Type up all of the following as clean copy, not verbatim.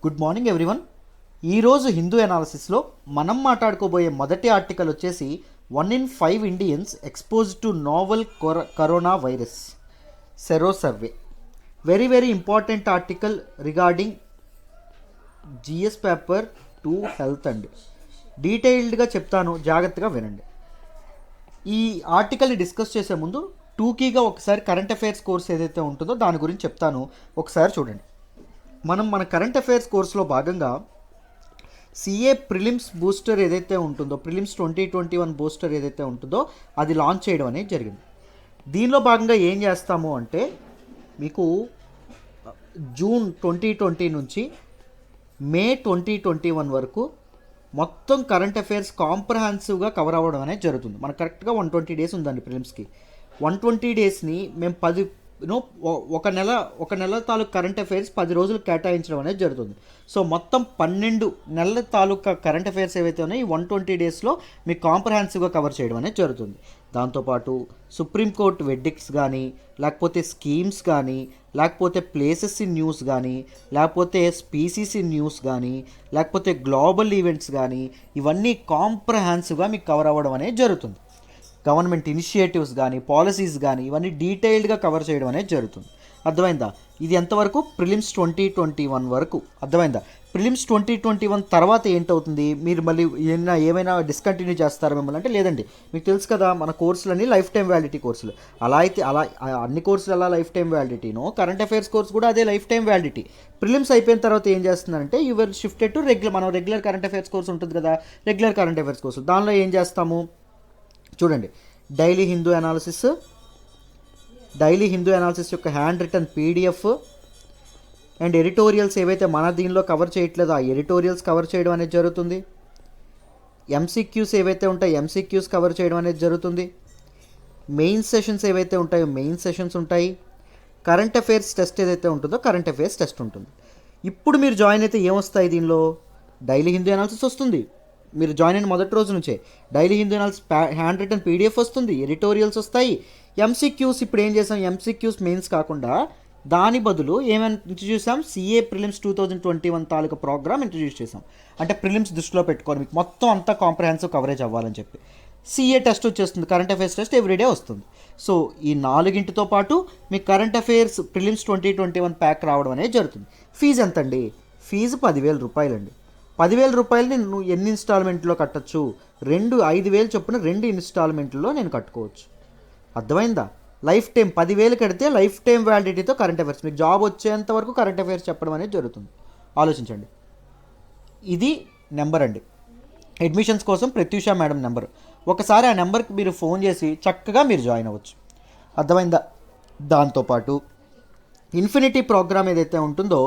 Good morning everyone. ఈరోజు హిందూ ఎనాలిసిస్లో మనం మాట్లాడుకోబోయే మొదటి ఆర్టికల్ వచ్చేసి 1 in 5 Indians expose to novel corona virus sero survey. Very very important article regarding GS paper 2 health అండి. డీటెయిల్డ్గా చెప్తాను, జాగ్రత్తగా వినండి. ఈ ఆర్టికల్ని డిస్కస్ చేసే ముందు టూకీగా ఒకసారి కరెంట్ అఫైర్స్ కోర్స్ ఏదైతే ఉంటుందో దాని గురించి చెప్తాను, ఒకసారి చూడండి. మన కరెంట్ అఫైర్స్ కోర్సులో భాగంగా సిఏ ప్రిలిమ్స్ బూస్టర్ ఏదైతే ఉంటుందో, ప్రిలిమ్స్ 2021 బూస్టర్ ఏదైతే ఉంటుందో అది లాంచ్ చేయడం అనేది జరిగింది. దీనిలో భాగంగా ఏం చేస్తాము అంటే మీకు జూన్ 2020 నుంచి మే 2021 వరకు మొత్తం కరెంట్ అఫైర్స్ కాంప్రహెన్సివ్గా కవర్ అవ్వడం అనేది జరుగుతుంది. మనకు కరెక్ట్గా 120 డేస్ ఉందండి ప్రిలిమ్స్కి. 120 డేస్ని మేము ఒక నెల తాలూకు కరెంట్ అఫైర్స్ 10 రోజులు కేటాయించడం అనేది జరుగుతుంది. సో మొత్తం 12 నెలల తాలూకా కరెంట్ అఫైర్స్ ఏవైతే ఉన్నాయో ఈ 120 డేస్లో మీకు కాంప్రహెన్సివ్గా కవర్ చేయడం అనేది జరుగుతుంది. దాంతోపాటు సుప్రీంకోర్టు వెడ్డిక్ట్స్ కానీ, లేకపోతే స్కీమ్స్ కానీ, లేకపోతే ప్లేసెస్ ఇన్ న్యూస్ కానీ, లేకపోతే స్పీసీస్ ఇన్ న్యూస్ కానీ, లేకపోతే గ్లోబల్ ఈవెంట్స్ కానీ, ఇవన్నీ కాంప్రహెన్సివ్గా మీకు కవర్ అవ్వడం అనేది జరుగుతుంది. గవర్నమెంట్ ఇనిషియేటివ్స్ కానీ, పాలసీస్ కానీ, ఇవన్నీ డీటెయిల్డ్గా కవర్ చేయడం అనేది జరుగుతుంది. అర్థమైందా? ఇది ఎంతవరకు? ప్రిలిమ్స్ 2021 వరకు. అర్థమైందా? ప్రిలిమ్స్ 2021 తర్వాత ఏంటవుతుంది? మీరు మళ్ళీ ఏమైనా డిస్కంటిన్యూ చేస్తారా మిమ్మల్ని అంటే లేదండి. మీకు తెలుసు కదా మన కోర్సులన్నీ లైఫ్ టైం వ్యాలిడిటీ కోర్సులు. అలా అయితే అన్ని కోర్సులు ఎలా లైఫ్ టైం వ్యాలిడిటీనో కరెంట్ అఫైర్స్ కోర్స్ కూడా అదే లైఫ్ టైం వ్యాలిడిటీ. ప్రిలిమ్స్ అయిపోయిన తర్వాత ఏం చేస్తుందంటే you will shifted to regular current affairs course ఉంటుంది కదా, రెగ్యులర్ కరెంట్ అఫైర్స్ కోర్సు. దానిలో ఏం చేస్తాము చూడండి. డైలీ హిందూ అనాలిసిస్ యొక్క hand written PDF and editorials ఏవైతే మన దీనిలో కవర్ చేయట్లేదో ఆ ఎడిటోరియల్స్ కవర్ చేయడం అనేది జరుగుతుంది. ఎంసీక్యూస్ ఏవైతే ఉంటాయో ఎంసీక్యూస్ కవర్ చేయడం అనేది జరుగుతుంది. మెయిన్ సెషన్స్ ఏవైతే ఉంటాయో మెయిన్ సెషన్స్ ఉంటాయి. కరెంట్ అఫైర్స్ టెస్ట్ ఏదైతే ఉంటుందో కరెంట్ అఫైర్స్ టెస్ట్ ఉంటుంది. ఇప్పుడు మీరు జాయిన్ అయితే ఏమొస్తాయి దీనిలో? డైలీ హిందూ అనాలిసిస్ వస్తుంది. మీరు జాయిన్ అయిన మొదటి రోజు నుంచే daily Hindu analysis hand written PDF వస్తుంది, ఎడిటోరియల్స్ వస్తాయి. ఎంసీక్యూస్ ఇప్పుడు ఏం చేసాం, ఎంసీక్యూస్ మెయిన్స్ కాకుండా దాని బదులు ఏమైనా ఇంట్రడ్యూస్ చేసాం, సిఏ ప్రిలిమ్స్ 2021 తాలూకా ప్రోగ్రామ్ ఇంట్రడ్యూస్ చేసాం. అంటే ప్రిలిమ్స్ దృష్టిలో పెట్టుకొని మీకు మొత్తం అంతా కాంప్రహెన్సివ్ కవరేజ్ అవ్వాలని చెప్పి సిఏ టెస్ట్ వచ్చేస్తుంది, కరెంట్ అఫైర్స్ టెస్ట్ ఎవ్రీడే వస్తుంది. సో ఈ 4తో పాటు మీకు కరెంట్ అఫైర్స్ ప్రిలిమ్స్ 2021 ప్యాక్ రావడం అనేది జరుగుతుంది. ఫీజు ఎంతండి? ఫీజు 10,000 రూపాయలండి. 10,000 రూపాయలని నువ్వు ఎన్ని ఇన్స్టాల్మెంట్లో కట్టచ్చు? 5,000 చొప్పున 2 ఇన్స్టాల్మెంట్లో నేను కట్టుకోవచ్చు. అర్థమైందా? లైఫ్ టైం 10,000 కడితే లైఫ్ టైం వ్యాలిడిటీతో కరెంట్ అఫైర్స్ మీకు జాబ్ వచ్చేంత వరకు కరెంట్ అఫైర్స్ చెప్పడం అనేది జరుగుతుంది. ఆలోచించండి. ఇది నెంబర్ అండి, అడ్మిషన్స్ కోసం ప్రత్యూష మేడం నెంబర్. ఒకసారి ఆ నెంబర్కి మీరు ఫోన్ చేసి చక్కగా మీరు జాయిన్ అవ్వచ్చు. అర్థమైందా? దాంతోపాటు ఇన్ఫినిటీ ప్రోగ్రామ్ ఏదైతే ఉంటుందో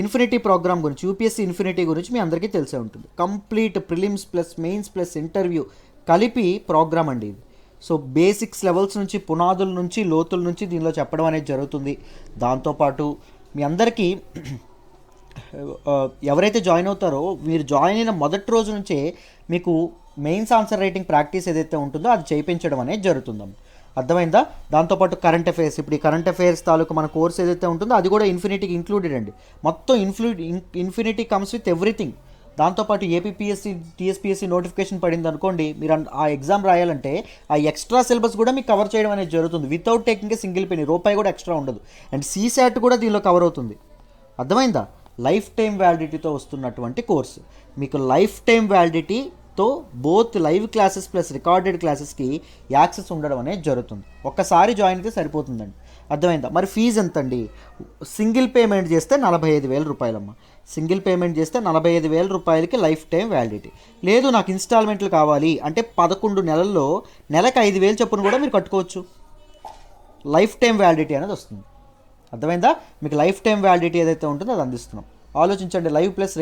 ఇన్ఫినిటీ ప్రోగ్రామ్ గురించి, యూపీఎస్సీ ఇన్ఫినిటీ గురించి మీ అందరికీ తెలిసే ఉంటుంది. Complete prelims plus mains plus interview కలిపి ప్రోగ్రామ్ అండి ఇది. సో బేసిక్స్ లెవెల్స్ నుంచి, పునాదుల నుంచి, లోతుల నుంచి దీనిలో చెప్పడం అనేది జరుగుతుంది. దాంతోపాటు మీ అందరికీ ఎవరైతే జాయిన్ అవుతారో మీరు జాయిన్ అయిన మొదటి రోజు నుంచే మీకు మెయిన్స్ ఆన్సర్ రైటింగ్ ప్రాక్టీస్ ఏదైతే ఉంటుందో అది చేయించడం అనేది జరుగుతుందమ్మ. అర్థమైందా? దాంతోపాటు కరెంట్ అఫైర్స్, ఇప్పుడు ఈ కరెంట్ అఫైర్స్ తాలూకు మన కోర్స్ ఏదైతే ఉంటుందో అది కూడా ఇన్ఫినిటీకి ఇంక్లూడెడ్ అండి. మొత్తం ఇన్ఫినిటీ కమ్స్ విత్ ఎవ్రీథింగ్. దాంతోపాటు ఏపీపీఎస్సీ టీఎస్పీఎస్సీ నోటిఫికేషన్ పడింది అనుకోండి, మీరు ఆ ఎగ్జామ్ రాయాలంటే ఆ ఎక్స్ట్రా సిలబస్ కూడా మీకు కవర్ చేయడం అనేది జరుగుతుంది. Without taking a single penny, రూపాయి కూడా ఎక్స్ట్రా ఉండదు. అండ్ సీసాట్ కూడా దీనిలో కవర్ అవుతుంది. అర్థమైందా? లైఫ్ టైం వ్యాలిడిటీతో వస్తున్నటువంటి కోర్సు. మీకు లైఫ్ టైం వ్యాలిడిటీతో both live classes plus recorded క్లాసెస్కి యాక్సెస్ ఉండడం అనేది జరుగుతుంది. ఒక్కసారి జాయిన్ అయితే సరిపోతుందండి. అర్థమైందా? మరి ఫీజు ఎంతండి? సింగిల్ పేమెంట్ చేస్తే 45,000 రూపాయలమ్మ. సింగిల్ పేమెంట్ చేస్తే 45,000 రూపాయలకి లైఫ్ టైం వ్యాలిడిటీ. లేదు నాకు ఇన్స్టాల్మెంట్లు కావాలి అంటే 11 నెలల్లో నెలకు 5,000 చొప్పున కూడా మీరు కట్టుకోవచ్చు. లైఫ్ టైం వ్యాలిడిటీ అనేది వస్తుంది. అర్థమైందా? మీకు లైఫ్ టైం వ్యాలిడిటీ ఏదైతే ఉంటుందో అది అందిస్తున్నాం. ఆలోచించండి. Live plus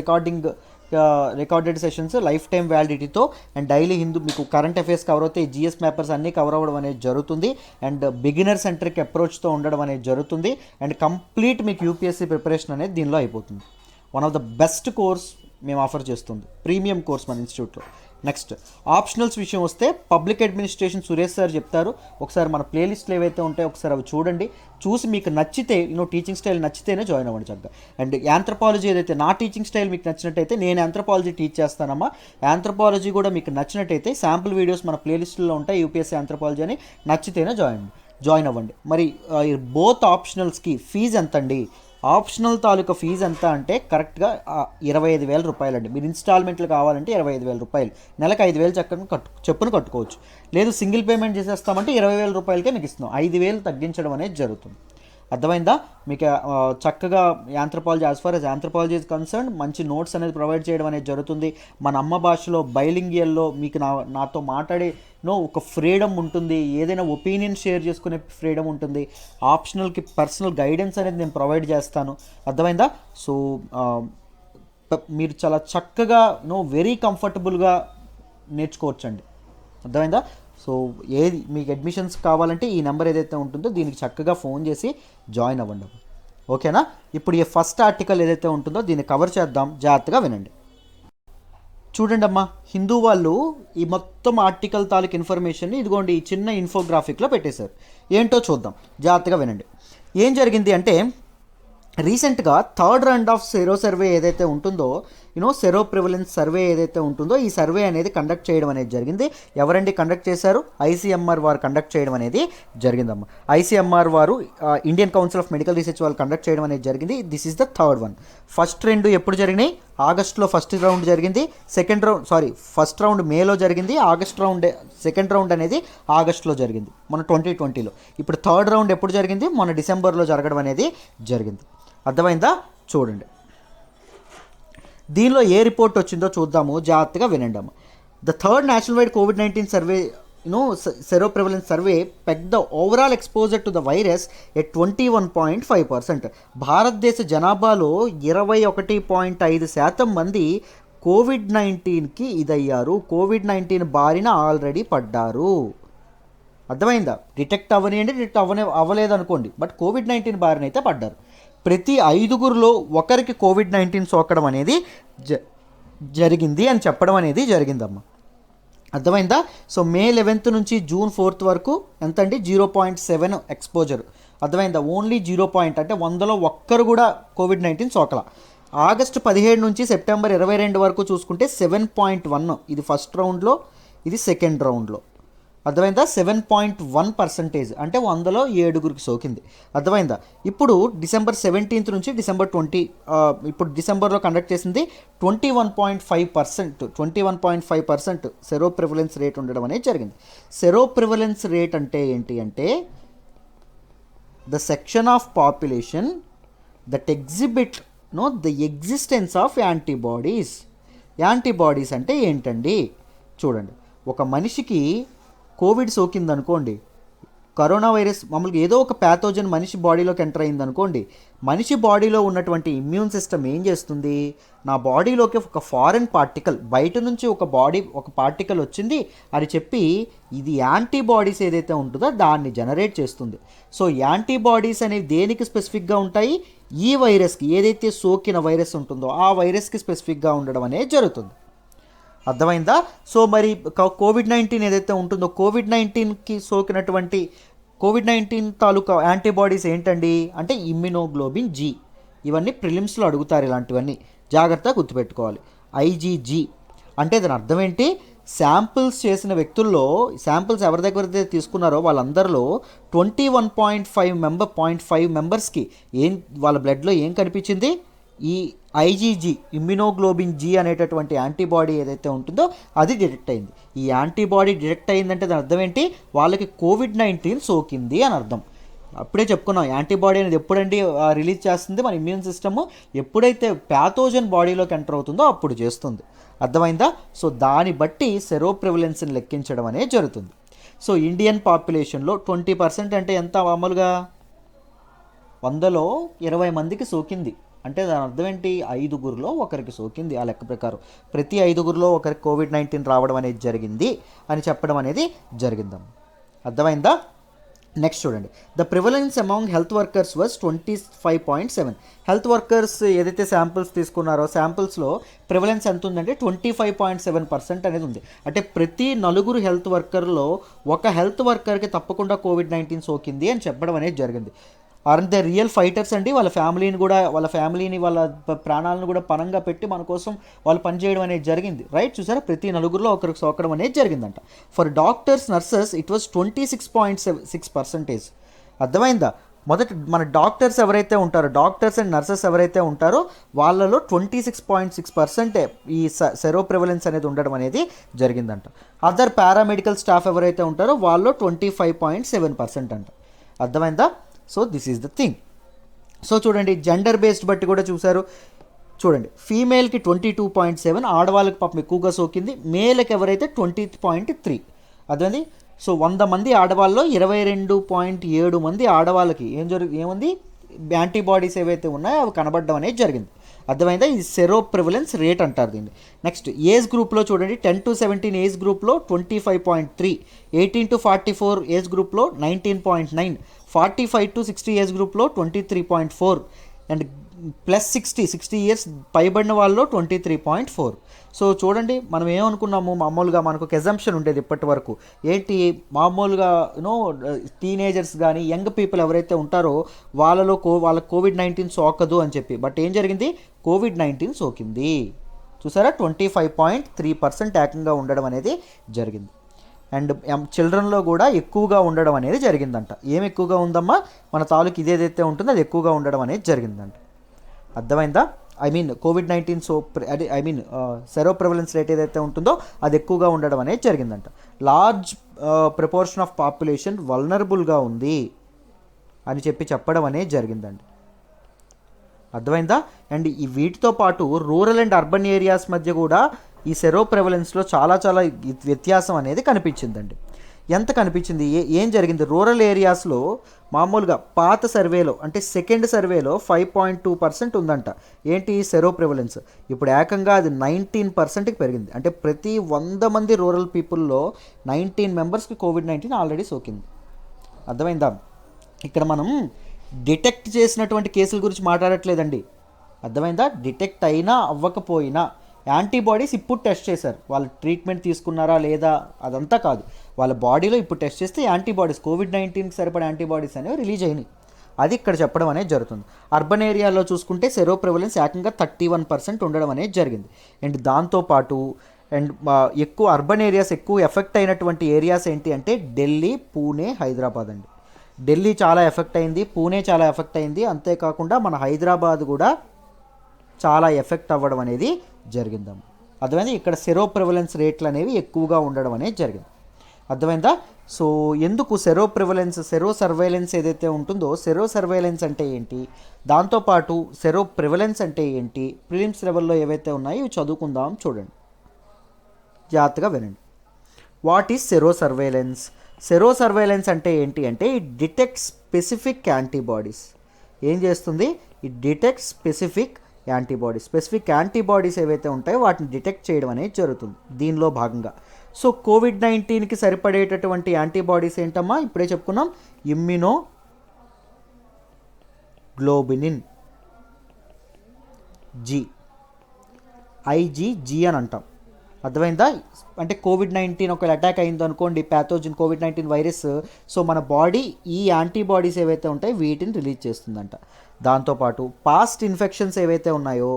recorded sessions life time వ్యాలిడిటీతో అండ్ డైలీ హిందూ మీకు కరెంట్ అఫైర్స్ కవర్ అవుతాయి, జిఎస్ పేపర్స్ అన్నీ కవర్ అవ్వడం అనేది జరుగుతుంది. అండ్ బిగినర్ సెంట్రిక్ అప్రోచ్తో ఉండడం అనేది జరుగుతుంది. అండ్ కంప్లీట్ మీకు యూపీఎస్సీ ప్రిపరేషన్ అనేది దీనిలో అయిపోతుంది. One of the best course మేము ఆఫర్ చేస్తుంది, ప్రీమియం కోర్స్ మన ఇన్స్టిట్యూట్లో. నెక్స్ట్ ఆప్షనల్స్ విషయం వస్తే పబ్లిక్ అడ్మినిస్ట్రేషన్ సురేష్ సార్ చెప్తారు. ఒకసారి మన ప్లేలిస్ట్లు ఏవైతే ఉంటాయో ఒకసారి అవి చూడండి. చూసి మీకు నచ్చితే టీచింగ్ స్టైల్ నచ్చితేనే జాయిన్ అవ్వండి చక్కగా. అండ్ యాంథ్రపాలజీ ఏదైతే నా టీచింగ్ స్టైల్ మీకు నచ్చినట్టయితే నేను యాంథ్రపాలజీ టీచ్ చేస్తానమ్మా. యాంథ్రపాలజీ కూడా మీకు నచ్చినట్టయితే శాంపుల్ వీడియోస్ మన ప్లేలిస్ట్లో ఉంటాయి, యూపీఎస్సీ యాంథ్రపాలజీ అని. నచ్చితేనే జాయిన్ అవ్వండి. మరి బోత్ ఆప్షనల్స్కి ఫీజు ఎంత అండి? ఆప్షనల్ తాలూకా ఫీజు ఎంత అంటే కరెక్ట్గా 25,000 రూపాయలండి. మీరు ఇన్స్టాల్మెంట్లు కావాలంటే 25,000 రూపాయలు, నెలకు 5,000 చెప్పును కట్టుకోవచ్చు. లేదు సింగిల్ పేమెంట్ చేసేస్తామంటే 20,000 రూపాయలకే మీకు ఇస్తున్నాం. 5,000 తగ్గించడం అనేది జరుగుతుంది. అర్థమైందా మీకు? చక్కగా anthropology, as far as anthropology is concern, మంచి నోట్స్ అనేది ప్రొవైడ్ చేయడం అనేది జరుగుతుంది. మన అమ్మ భాషలో బైలింగియల్లో మీకు నాతో మాట్లాడే ఒక ఫ్రీడమ్ ఉంటుంది, ఏదైనా ఒపీనియన్ షేర్ చేసుకునే ఫ్రీడమ్ ఉంటుంది. ఆప్షనల్కి పర్సనల్ గైడెన్స్ అనేది నేను ప్రొవైడ్ చేస్తాను. అర్థమైందా? సో మీరు చాలా చక్కగా వెరీ కంఫర్టబుల్గా నేర్చుకోవచ్చండి. అర్థమైందా? సో ఏది మీకు అడ్మిషన్స్ కావాలంటే ఈ నెంబర్ ఏదైతే ఉంటుందో దీనికి చక్కగా ఫోన్ చేసి జాయిన్ అవ్వండి. ఓకేనా? ఇప్పుడు ఈ ఫస్ట్ ఆర్టికల్ ఏదైతే ఉంటుందో దీన్ని కవర్ చేద్దాం, జాగ్రత్తగా వినండి. చూడండి అమ్మా, హిందూ వాళ్ళు ఈ మొత్తం ఆర్టికల్ తాలూకు ఇన్ఫర్మేషన్ని ఇదిగోండి ఈ చిన్న ఇన్ఫోగ్రాఫిక్లో పెట్టేశారు. ఏంటో చూద్దాం, జాగ్రత్తగా వినండి. ఏం జరిగింది అంటే రీసెంట్గా third round of serow survey ఏదైతే ఉంటుందో, సెరో ప్రివలెన్స్ సర్వే ఏదైతే ఉంటుందో ఈ సర్వే అనేది కండక్ట్ చేయడం అనేది జరిగింది. ఎవరండి కండక్ట్ చేశారు? ఐసీఎంఆర్ వారు కండక్ట్ చేయడం అనేది జరిగిందమ్మా. ఐసీఎంఆర్ వారు Indian council of medical research వాళ్ళు కండక్ట్ చేయడం అనేది జరిగింది. This is the third one. First రెండు ఎప్పుడు జరిగినాయి? ఆగస్టులో ఫస్ట్ రౌండ్ జరిగింది. ఫస్ట్ రౌండ్ మేలో జరిగింది. సెకండ్ రౌండ్ అనేది ఆగస్టులో జరిగింది, మన 2020లో. ఇప్పుడు థర్డ్ రౌండ్ ఎప్పుడు జరిగింది? మన డిసెంబర్లో జరగడం అనేది జరిగింది. అర్థమైందా? చూడండి దీనిలో ఏ రిపోర్ట్ వచ్చిందో చూద్దాము, జాగ్రత్తగా వినండి అమ్మ. The third national wide COVID-19 survey serow prevalence survey peg the overall exposure to the virus at 21.5%. భారతదేశ జనాభాలో 21.5% మంది COVID-19కి ఇదయ్యారు. COVID-19 బారిన ఆల్రెడీ పడ్డారు. అర్థమైందా? డిటెక్ట్ అవ్వనియండి, డిటెక్ట్ అవ్వలేదు అనుకోండి, బట్ COVID-19 బారిన అయితే పడ్డారు. ప్రతి 5గురిలో ఒకరికి COVID-19 సోకడం అనేది జరిగింది అని చెప్పడం అనేది జరిగిందమ్మా. అర్థమైందా? సో మే 11 నుంచి జూన్ 4 వరకు ఎంత అండి? 0.7 ఎక్స్పోజర్. అర్థమైందా? ఓన్లీ 0 అంటే 100లో ఒక్కరు కూడా COVID-19 సోకల. ఆగస్టు 17 నుంచి సెప్టెంబర్ 22 వరకు చూసుకుంటే 7.1, ఇది ఫస్ట్ రౌండ్లో, ఇది సెకండ్ రౌండ్లో. అర్థమైందా? 7.1% అంటే 100లో 7గురికి సోకింది. అర్థమైందా? ఇప్పుడు డిసెంబర్ 17 నుంచి డిసెంబర్ 20, ఇప్పుడు డిసెంబర్లో కండక్ట్ చేసింది 21.5% సెరో ప్రివలెన్స్ రేట్ ఉండడం అనేది జరిగింది. సెరో ప్రివలెన్స్ రేట్ అంటే ఏంటి అంటే the section of population that exhibit the existence of antibodies. Antibodies అంటే ఏంటండి? చూడండి, ఒక మనిషికి కోవిడ్ సోకిందనుకోండి, కరోనా వైరస్ మామూలుగా ఏదో ఒక ప్యాథోజన్ మనిషి బాడీలోకి ఎంటర్ అయిందనుకోండి, మనిషి బాడీలో ఉన్నటువంటి ఇమ్యూన్ సిస్టమ్ ఏం చేస్తుంది? నా బాడీలోకి ఒక ఫారెన్ పార్టికల్, బయట నుంచి ఒక పార్టికల్ వచ్చింది అని చెప్పి ఇది యాంటీబాడీస్ ఏదైతే ఉంటుందో దాన్ని జనరేట్ చేస్తుంది. సో యాంటీబాడీస్ అనేవి దేనికి స్పెసిఫిక్గా ఉంటాయి? ఈ వైరస్కి, ఏదైతే సోకిన వైరస్ ఉంటుందో ఆ వైరస్కి స్పెసిఫిక్గా ఉండడం అనేది జరుగుతుంది. అర్థమైందా? సో మరి COVID-19 ఏదైతే ఉంటుందో COVID-19కి సోకినటువంటి COVID-19 తాలూకా యాంటీబాడీస్ ఏంటండి అంటే ఇమ్యునోగ్లోబిన్ G. ఇవన్నీ ప్రిలిమ్స్లో అడుగుతారు, ఇలాంటివన్నీ జాగ్రత్తగా గుర్తుపెట్టుకోవాలి. IgG అంటే దాని అర్థం ఏంటి? శాంపిల్స్ చేసిన వ్యక్తుల్లో, శాంపిల్స్ ఎవరి దగ్గర తీసుకున్నారో వాళ్ళందరిలో 21.5 మెంబర్స్కి వాళ్ళ బ్లడ్లో ఏం కనిపించింది? ఈ IgG, ఇమ్యునోగ్లోబిన్ G అనేటటువంటి యాంటీబాడీ ఏదైతే ఉంటుందో అది డిటెక్ట్ అయింది. ఈ యాంటీబాడీ డిటెక్ట్ అయిందంటే దాని అర్థం ఏంటి? వాళ్ళకి COVID-19 సోకింది అని అర్థం. అప్పుడే చెప్పుకున్నాం, యాంటీబాడీ అనేది ఎప్పుడండి రిలీజ్ చేస్తుంది? మన ఇమ్యూన్ సిస్టమ్ ఎప్పుడైతే ప్యాథోజన్ బాడీలోకి ఎంటర్ అవుతుందో అప్పుడు చేస్తుంది. అర్థమైందా? సో దాన్ని బట్టి సెరో ప్రివలెన్స్ని లెక్కించడం అనేది జరుగుతుంది. సో ఇండియన్ పాపులేషన్లో 20% అంటే ఎంత? మామూలుగా 100లో 20 మందికి సోకింది అంటే దాని అర్థం ఏంటి? 5గురిలో ఒకరికి సోకింది. ఆ లెక్క ప్రకారం ప్రతి 5గురిలో ఒకరికి COVID-19 రావడం అనేది జరిగింది అని చెప్పడం అనేది జరిగిందమ్మ. అర్థమైందా? నెక్స్ట్ చూడండి, the prevalence among health workers was 25.7. Health workers ఏదైతే శాంపిల్స్ తీసుకున్నారో శాంపిల్స్లో ప్రివలెన్స్ ఎంత ఉందంటే 25.7% అనేది ఉంది. అంటే ప్రతి నలుగురు హెల్త్ వర్కర్లో ఒక హెల్త్ వర్కర్కి తప్పకుండా కోవిడ్-19 సోకింది అని చెప్పడం అనేది జరిగింది. ఆర్ దే రియల్ ఫైటర్స్ అండి. వాళ్ళ ఫ్యామిలీని వాళ్ళ ప్రాణాలను కూడా పణంగా పెట్టి మన కోసం వాళ్ళు పనిచేయడం అనేది జరిగింది. రైట్, చూసారా, ప్రతి నలుగురిలో ఒకరికి సోకడం అనేది జరిగిందంట. For doctors nurses it was 26.6%. అర్థమైందా? మొదట మన డాక్టర్స్ ఎవరైతే ఉంటారో, డాక్టర్స్ అండ్ నర్సెస్ ఎవరైతే ఉంటారో వాళ్ళలో 26.6% ఈ సెరో ప్రివలెన్స్ అనేది ఉండడం అనేది జరిగిందంట. అదర్ పారామెడికల్ స్టాఫ్ ఎవరైతే ఉంటారో వాళ్ళలో 25.7% అంట. అర్థమైందా? So this is the thing. So చూడండి, జెండర్ బేస్డ్ బట్టి కూడా చూసారు. చూడండి, ఫీమేల్కి 22.7, ఆడవాళ్ళకి పాపం ఎక్కువగా సోకింది. మేల్కి ఎవరైతే 20.3. అదేంది, సో 100 మంది ఆడవాళ్ళలో 22.7 మంది ఆడవాళ్ళకి ఏముంది, యాంటీబాడీస్ ఏవైతే ఉన్నాయో అవి కనబడడం అనేది జరిగింది. అర్థమైందా? ఇది సెరో ప్రివలెన్స్ రేట్ అంటారు దీన్ని. నెక్స్ట్ ఏజ్ గ్రూప్లో చూడండి, 10 to 17 ఏజ్ గ్రూప్లో 25.3, 18 to 44 ఏజ్ గ్రూప్లో 19.9, 45 to 60 ఏజ్ గ్రూప్లో 23.4, అండ్ ప్లస్ 60 ఇయర్స్ పైబడిన వాళ్ళలో 23.4. సో చూడండి, మనం ఏమనుకున్నాము, మామూలుగా మనకు ఒక ఎజంప్షన్ ఉండేది ఇప్పటి వరకు ఏంటి, మామూలుగా టీనేజర్స్ కానీ యంగ్ పీపుల్ ఎవరైతే ఉంటారో వాళ్ళలో వాళ్ళకి కోవిడ్-19 సోకదు అని చెప్పి. బట్ ఏం జరిగింది, కోవిడ్-19 సోకింది. చూసారా, 25.3% ఏకంగా ఉండడం అనేది జరిగింది. అండ్ చిల్డ్రన్లో కూడా ఎక్కువగా ఉండడం అనేది జరిగిందంట. ఏం ఎక్కువగా ఉందమ్మా, మన తాలూకు ఇదేదైతే ఉంటుందో అది ఎక్కువగా ఉండడం అనేది జరిగిందంట. అర్థమైందా? కోవిడ్-19 సెరో ప్రివలెన్స్ రేట్ ఏదైతే ఉంటుందో అది ఎక్కువగా ఉండడం అనేది జరిగిందంట. లార్జ్ ప్రపోర్షన్ ఆఫ్ పాపులేషన్ వల్నరబుల్గా ఉంది అని చెప్పడం అనేది జరిగిందండి. అర్థమైందా? అండ్ ఈ వీటితో పాటు రూరల్ అండ్ అర్బన్ ఏరియాస్ మధ్య కూడా ఈ సెరో ప్రివలెన్స్లో చాలా వ్యత్యాసం అనేది కనిపించిందండి. ఎంత కనిపించింది, ఏం జరిగింది, రూరల్ ఏరియాస్లో మామూలుగా పాత సర్వేలో అంటే సెకండ్ సర్వేలో 5.2% ఉందంట. ఏంటి సెరో ప్రివలెన్స్, ఇప్పుడు ఏకంగా అది 19%కి పెరిగింది. అంటే ప్రతి 100 మంది రూరల్ పీపుల్లో 19 మెంబర్స్కి కోవిడ్-19 ఆల్రెడీ సోకింది. అర్థమైందా? ఇక్కడ మనం డిటెక్ట్ చేసినటువంటి కేసుల గురించి మాట్లాడట్లేదండి. అర్థమైందా? డిటెక్ట్ అయినా అవ్వకపోయినా యాంటీబాడీస్ ఇప్పుడు టెస్ట్ చేశారు. వాళ్ళు ట్రీట్మెంట్ తీసుకున్నారా లేదా అదంతా కాదు, వాళ్ళ బాడీలో ఇప్పుడు టెస్ట్ చేస్తే యాంటీబాడీస్ కోవిడ్-19కి సరిపడే యాంటీబాడీస్ అనేవి రిలీజ్ అయినాయి. అది ఇక్కడ చెప్పడం అనేది జరుగుతుంది. అర్బన్ ఏరియాలో చూసుకుంటే సెరో ప్రివలెన్స్ ఏకంగా 31% ఉండడం అనేది జరిగింది. అండ్ దాంతోపాటు ఎక్కువ అర్బన్ ఏరియాస్ ఎక్కువ ఎఫెక్ట్ అయినటువంటి ఏరియాస్ ఏంటి అంటే ఢిల్లీ, పూణే, హైదరాబాద్ అండి. ఢిల్లీ చాలా ఎఫెక్ట్ అయింది, పూణే చాలా ఎఫెక్ట్ అయింది, అంతేకాకుండా మన హైదరాబాద్ కూడా చాలా ఎఫెక్ట్ అవ్వడం అనేది జరిగిందమ్మ. అర్థమైంది? ఇక్కడ సెరో ప్రివలెన్స్ రేట్లు అనేవి ఎక్కువగా ఉండడం అనేది జరిగింది. అర్థమైందా? సో ఎందుకు సెరో సర్వేలెన్స్ ఏదైతే ఉంటుందో, సెరో సర్వేలెన్స్ అంటే ఏంటి, దాంతోపాటు సెరో ప్రివలెన్స్ అంటే ఏంటి, ప్రిలిమ్స్ లెవెల్లో ఏవైతే ఉన్నాయో ఇవి చదువుకుందాం. చూడండి, జాగ్రత్తగా వినండి. What is serow surveillance? Serow surveillance అంటే ఏంటి అంటే ఇట్ డిటెక్ట్ స్పెసిఫిక్ యాంటీబాడీస్. ఏం చేస్తుంది? ఇట్ డిటెక్ట్ స్పెసిఫిక్ యాంటీబాడీస్ ఏవైతే ఉంటాయో వాటిని డిటెక్ట్ చేయడం అనేది జరుగుతుంది దీనిలో భాగంగా. సో కోవిడ్-19కి సరిపడేటటువంటి యాంటీబాడీస్ ఏంటమ్మా, ఇప్పుడే చెప్పుకున్నాం, ఇమ్యునో గ్లోబినిన్ IgG అని అంటాం. అర్థమైందా? అంటే కోవిడ్-19 ఒక అటాక్ అయింది అనుకోండి, ప్యాథోజన్ కోవిడ్-19 వైరస్, సో మన బాడీ ఈ యాంటీబాడీస్ ఏవైతే ఉంటాయో వీటిని రిలీజ్ చేస్తుందంట. దాంతోపాటు పాస్ట్ ఇన్ఫెక్షన్స్ ఏవైతే ఉన్నాయో,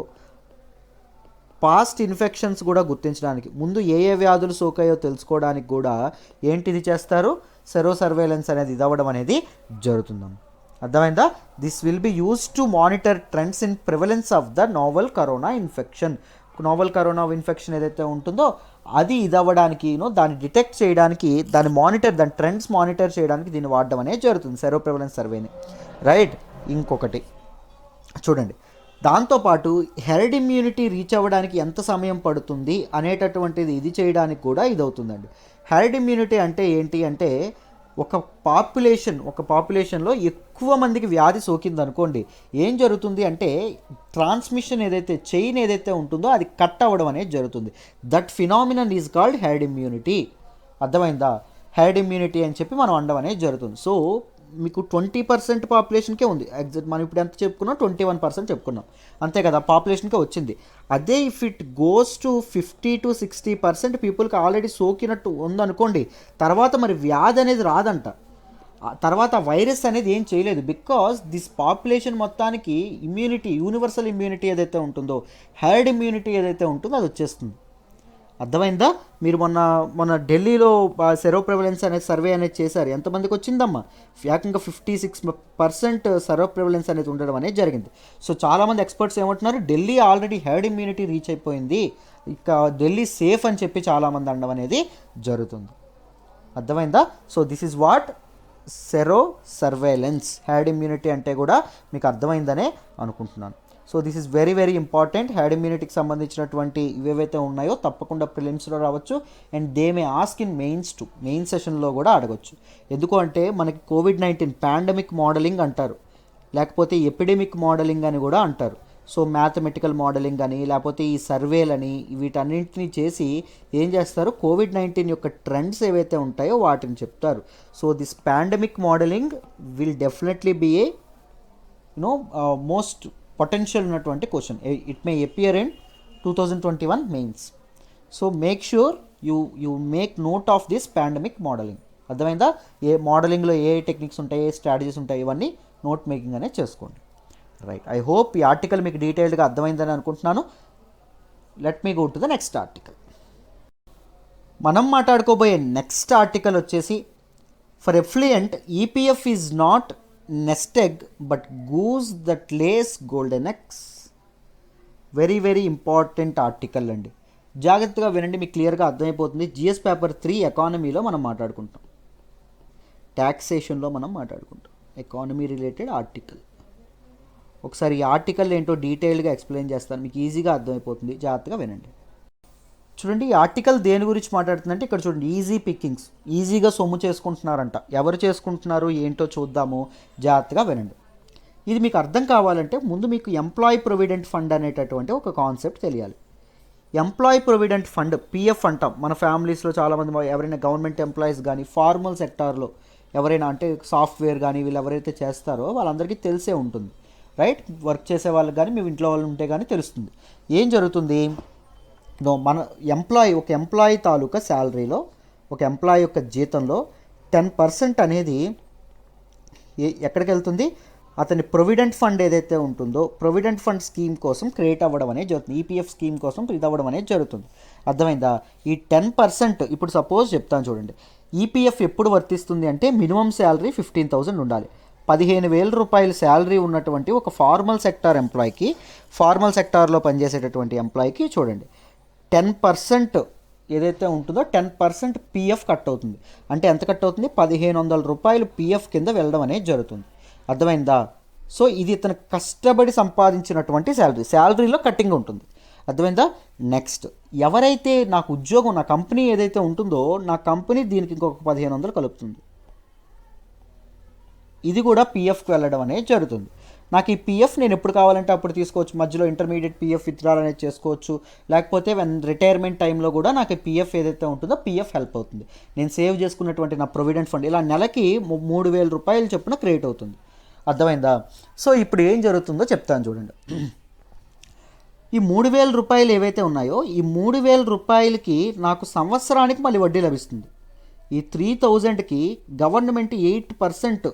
పాస్ట్ ఇన్ఫెక్షన్స్ కూడా గుర్తించడానికి, ముందు ఏ వ్యాధులు సోకాయో తెలుసుకోవడానికి కూడా ఏంటిది చేస్తారు, సెరో సర్వేలెన్స్ అనేది ఇదవ్వడం అనేది జరుగుతుందమ్మ. అర్థమైందా? This will be use to monitor trends in prevalence of the novel corona infection ఏదైతే ఉంటుందో అది ఇదవ్వడానికి, దాన్ని డిటెక్ట్ చేయడానికి, దాని ట్రెండ్స్ మానిటర్ చేయడానికి దీన్ని వాడడం అనేది జరుగుతుంది, సెరో ప్రివలెన్స్ సర్వేని. రైట్. ఇంకొకటి చూడండి, దాంతోపాటు హెర్డ్ ఇమ్యూనిటీ రీచ్ అవ్వడానికి ఎంత సమయం పడుతుంది అనేటటువంటిది ఇది చేయడానికి కూడా ఇది అవుతుందండి. హెర్డ్ ఇమ్యూనిటీ అంటే ఏంటి అంటే ఒక పాపులేషన్లో ఎక్కువ మందికి వ్యాధి సోకింది అనుకోండి, ఏం జరుగుతుంది అంటే ట్రాన్స్మిషన్ చైన్ ఏదైతే ఉంటుందో అది కట్ అవ్వడం అనేది జరుగుతుంది. That phenomenon is called heard immunity. అర్థమైందా? హెర్డ్ ఇమ్యూనిటీ అని చెప్పి మనం అనడం అనేది జరుగుతుంది. సో మీకు 20% పాపులేషన్కే ఉంది. ఎగ్జాక్ట్ మనం ఇప్పుడు ఎంత చెప్పుకున్నాం, 21% చెప్పుకున్నాం, అంతే కదా, పాపులేషన్కే వచ్చింది. అదే ఇఫ్ ఇట్ గోస్ టు 50-60% పీపుల్కి ఆల్రెడీ సోకినట్టు ఉందనుకోండి, తర్వాత మరి వ్యాధి అనేది రాదంట. తర్వాత వైరస్ అనేది ఏం చేయలేదు. బికాస్ దిస్ పాపులేషన్ మొత్తానికి ఇమ్యూనిటీ, యూనివర్సల్ ఇమ్యూనిటీ ఏదైతే ఉంటుందో, హెర్డ్ ఇమ్యూనిటీ ఏదైతే ఉంటుందో అది వచ్చేస్తుంది. అర్థమైందా? మీరు మొన్న ఢిల్లీలో సెరో ప్రివలెన్స్ అనేది సర్వే అనేది చేశారు. ఎంతమందికి వచ్చిందమ్మా? ఏకంగా 56% సెరో ప్రివలెన్స్ అనేది ఉండడం అనేది జరిగింది. సో చాలామంది ఎక్స్పర్ట్స్ ఏమంటున్నారు, Delhi already heard immunity reach అయిపోయింది, ఇక ఢిల్లీ సేఫ్ అని చెప్పి చాలామంది అనడం అనేది జరుగుతుంది. అర్థమైందా? So this is what sero surveillance. Herd immunity అంటే కూడా మీకు అర్థమైందనే అనుకుంటున్నాను. So this is very very important. Herd ఇమ్యూనిటీకి సంబంధించినటువంటి ఇవేవైతే ఉన్నాయో తప్పకుండా ప్రిలిమ్స్లో రావచ్చు, and they may ask in main సెషన్లో కూడా అడగచ్చు. ఎందుకు అంటే మనకి కోవిడ్-19 పాండమిక్ మోడలింగ్ అంటారు, లేకపోతే ఎపిడెమిక్ మోడలింగ్ అని కూడా అంటారు. సో మ్యాథమెటికల్ మోడలింగ్ అని, లేకపోతే ఈ సర్వేలని, వీటన్నింటినీ చేసి ఏం చేస్తారు, కోవిడ్-19 యొక్క ట్రెండ్స్ ఏవైతే ఉంటాయో వాటిని చెప్తారు. So this pandemic modelling will definitely be a most potential ఉన్నటువంటి question. It may appear in 2021 mains. So make sure you make note of this pandemic modelling. అర్థమైందా? ఏ మోడలింగ్లో ఏ టెక్నిక్స్ ఉంటాయి, ఏ స్ట్రాటజీస్ ఉంటాయి, ఇవన్నీ నోట్ మేకింగ్ అనేది చేసుకోండి. రైట్, ఐ హోప్ ఈ ఆర్టికల్ మీకు డీటెయిల్డ్గా అర్థమైందని అనుకుంటున్నాను. Let me go to the next article. మనం మాట్లాడుకోబోయే నెక్స్ట్ ఆర్టికల్ వచ్చేసి, for affluent EPF is not nest egg but goose that lays golden eggs. Very very important article అండి. జాగ్రత్తగా వినండి, మీకు క్లియర్గా అర్థమైపోతుంది. జిఎస్ పేపర్ 3 ఎకానమీలో మనం మాట్లాడుకుంటాం, ట్యాక్సేషన్లో మనం మాట్లాడుకుంటాం, ఎకానమీ రిలేటెడ్ ఆర్టికల్. ఒకసారి ఈ ఆర్టికల్ ఏంటో డీటెయిల్గా ఎక్స్ప్లెయిన్ చేస్తాను, మీకు ఈజీగా అర్థమైపోతుంది. జాగ్రత్తగా వినండి. చూడండి, ఈ ఆర్టికల్ దేని గురించి మాట్లాడుతుందంటే, ఇక్కడ చూడండి, ఈజీ పిక్కింగ్స్, ఈజీగా సొమ్ము చేసుకుంటున్నారంట. ఎవరు చేసుకుంటున్నారు ఏంటో చూద్దాము, జాగ్రత్తగా వినండి. ఇది మీకు అర్థం కావాలంటే ముందు మీకు ఎంప్లాయీ ప్రొవిడెంట్ ఫండ్ అనేటటువంటి ఒక కాన్సెప్ట్ తెలియాలి. ఎంప్లాయీ ప్రొవిడెంట్ ఫండ్, పిఎఫ్ అంటాం. మన ఫ్యామిలీస్లో చాలామంది ఎవరైనా గవర్నమెంట్ ఎంప్లాయీస్ కానీ, ఫార్మల్ సెక్టార్లో ఎవరైనా అంటే సాఫ్ట్వేర్ కానీ వీళ్ళు ఎవరైతే చేస్తారో వాళ్ళందరికీ తెలిసే ఉంటుంది, రైట్? వర్క్ చేసే వాళ్ళకి కానీ మీ ఇంట్లో వాళ్ళు ఉంటే కానీ తెలుస్తుంది. ఏం జరుగుతుంది, మన ఒక ఎంప్లాయీ తాలూకా శాలరీలో, ఒక ఎంప్లాయీ యొక్క జీతంలో 10% అనేది ఎక్కడికి వెళ్తుంది, అతని ప్రొవిడెంట్ ఫండ్ ఏదైతే ఉంటుందో ప్రొవిడెంట్ ఫండ్ స్కీమ్ కోసం క్రియేట్ అవ్వడం అనేది జరుగుతుంది. ఈపీఎఫ్ స్కీమ్ కోసం ఇది అవ్వడం అనేది జరుగుతుంది. అర్థమైందా? ఈ 10% ఇప్పుడు సపోజ్ చెప్తాను చూడండి, ఈపీఎఫ్ ఎప్పుడు వర్తిస్తుంది అంటే మినిమం శాలరీ 15,000 ఉండాలి. 15,000 రూపాయల శాలరీ ఉన్నటువంటి ఒక ఫార్మల్ సెక్టార్ ఎంప్లాయీకి, ఫార్మల్ సెక్టార్లో పనిచేసేటటువంటి ఎంప్లాయీకి చూడండి 10% ఏదైతే ఉంటుందో 10% పిఎఫ్ కట్ అవుతుంది. అంటే ఎంత కట్ అవుతుంది, 1,500 రూపాయలు పిఎఫ్ కింద వెళ్ళడం అనేది జరుగుతుంది. అర్థమైందా? సో ఇది ఇతను కష్టపడి సంపాదించినటువంటి శాలరీలో కట్టింగ్ ఉంటుంది. అర్థమైందా? నెక్స్ట్, ఎవరైతే నాకు ఉద్యోగం, నా కంపెనీ ఏదైతే ఉంటుందో నా కంపెనీ దీనికి ఇంకొక 1,500 కలుపుతుంది, ఇది కూడా పిఎఫ్కి వెళ్ళడం అనేది జరుగుతుంది. నాకు ఈ పిఎఫ్ నేను ఎప్పుడు కావాలంటే అప్పుడు తీసుకోవచ్చు, మధ్యలో ఇంటర్మీడియట్ పిఎఫ్ విత్డ్రాల్ అనేది చేసుకోవచ్చు, లేకపోతే రిటైర్మెంట్ టైంలో కూడా నాకు పిఎఫ్ ఏదైతే ఉంటుందో పిఎఫ్ హెల్ప్ అవుతుంది. నేను సేవ్ చేసుకున్నటువంటి నా ప్రొవిడెంట్ ఫండ్ ఇలా నెలకి 3,000 రూపాయలు చొప్పున క్రియేట్ అవుతుంది. అర్థమైందా? సో ఇప్పుడు ఏం జరుగుతుందో చెప్తాను చూడండి. ఈ 3,000 రూపాయలు ఏవైతే ఉన్నాయో ఈ 3,000 రూపాయలకి నాకు సంవత్సరానికి మళ్ళీ వడ్డీ లభిస్తుంది. ఈ 3,000కి గవర్నమెంట్ 8%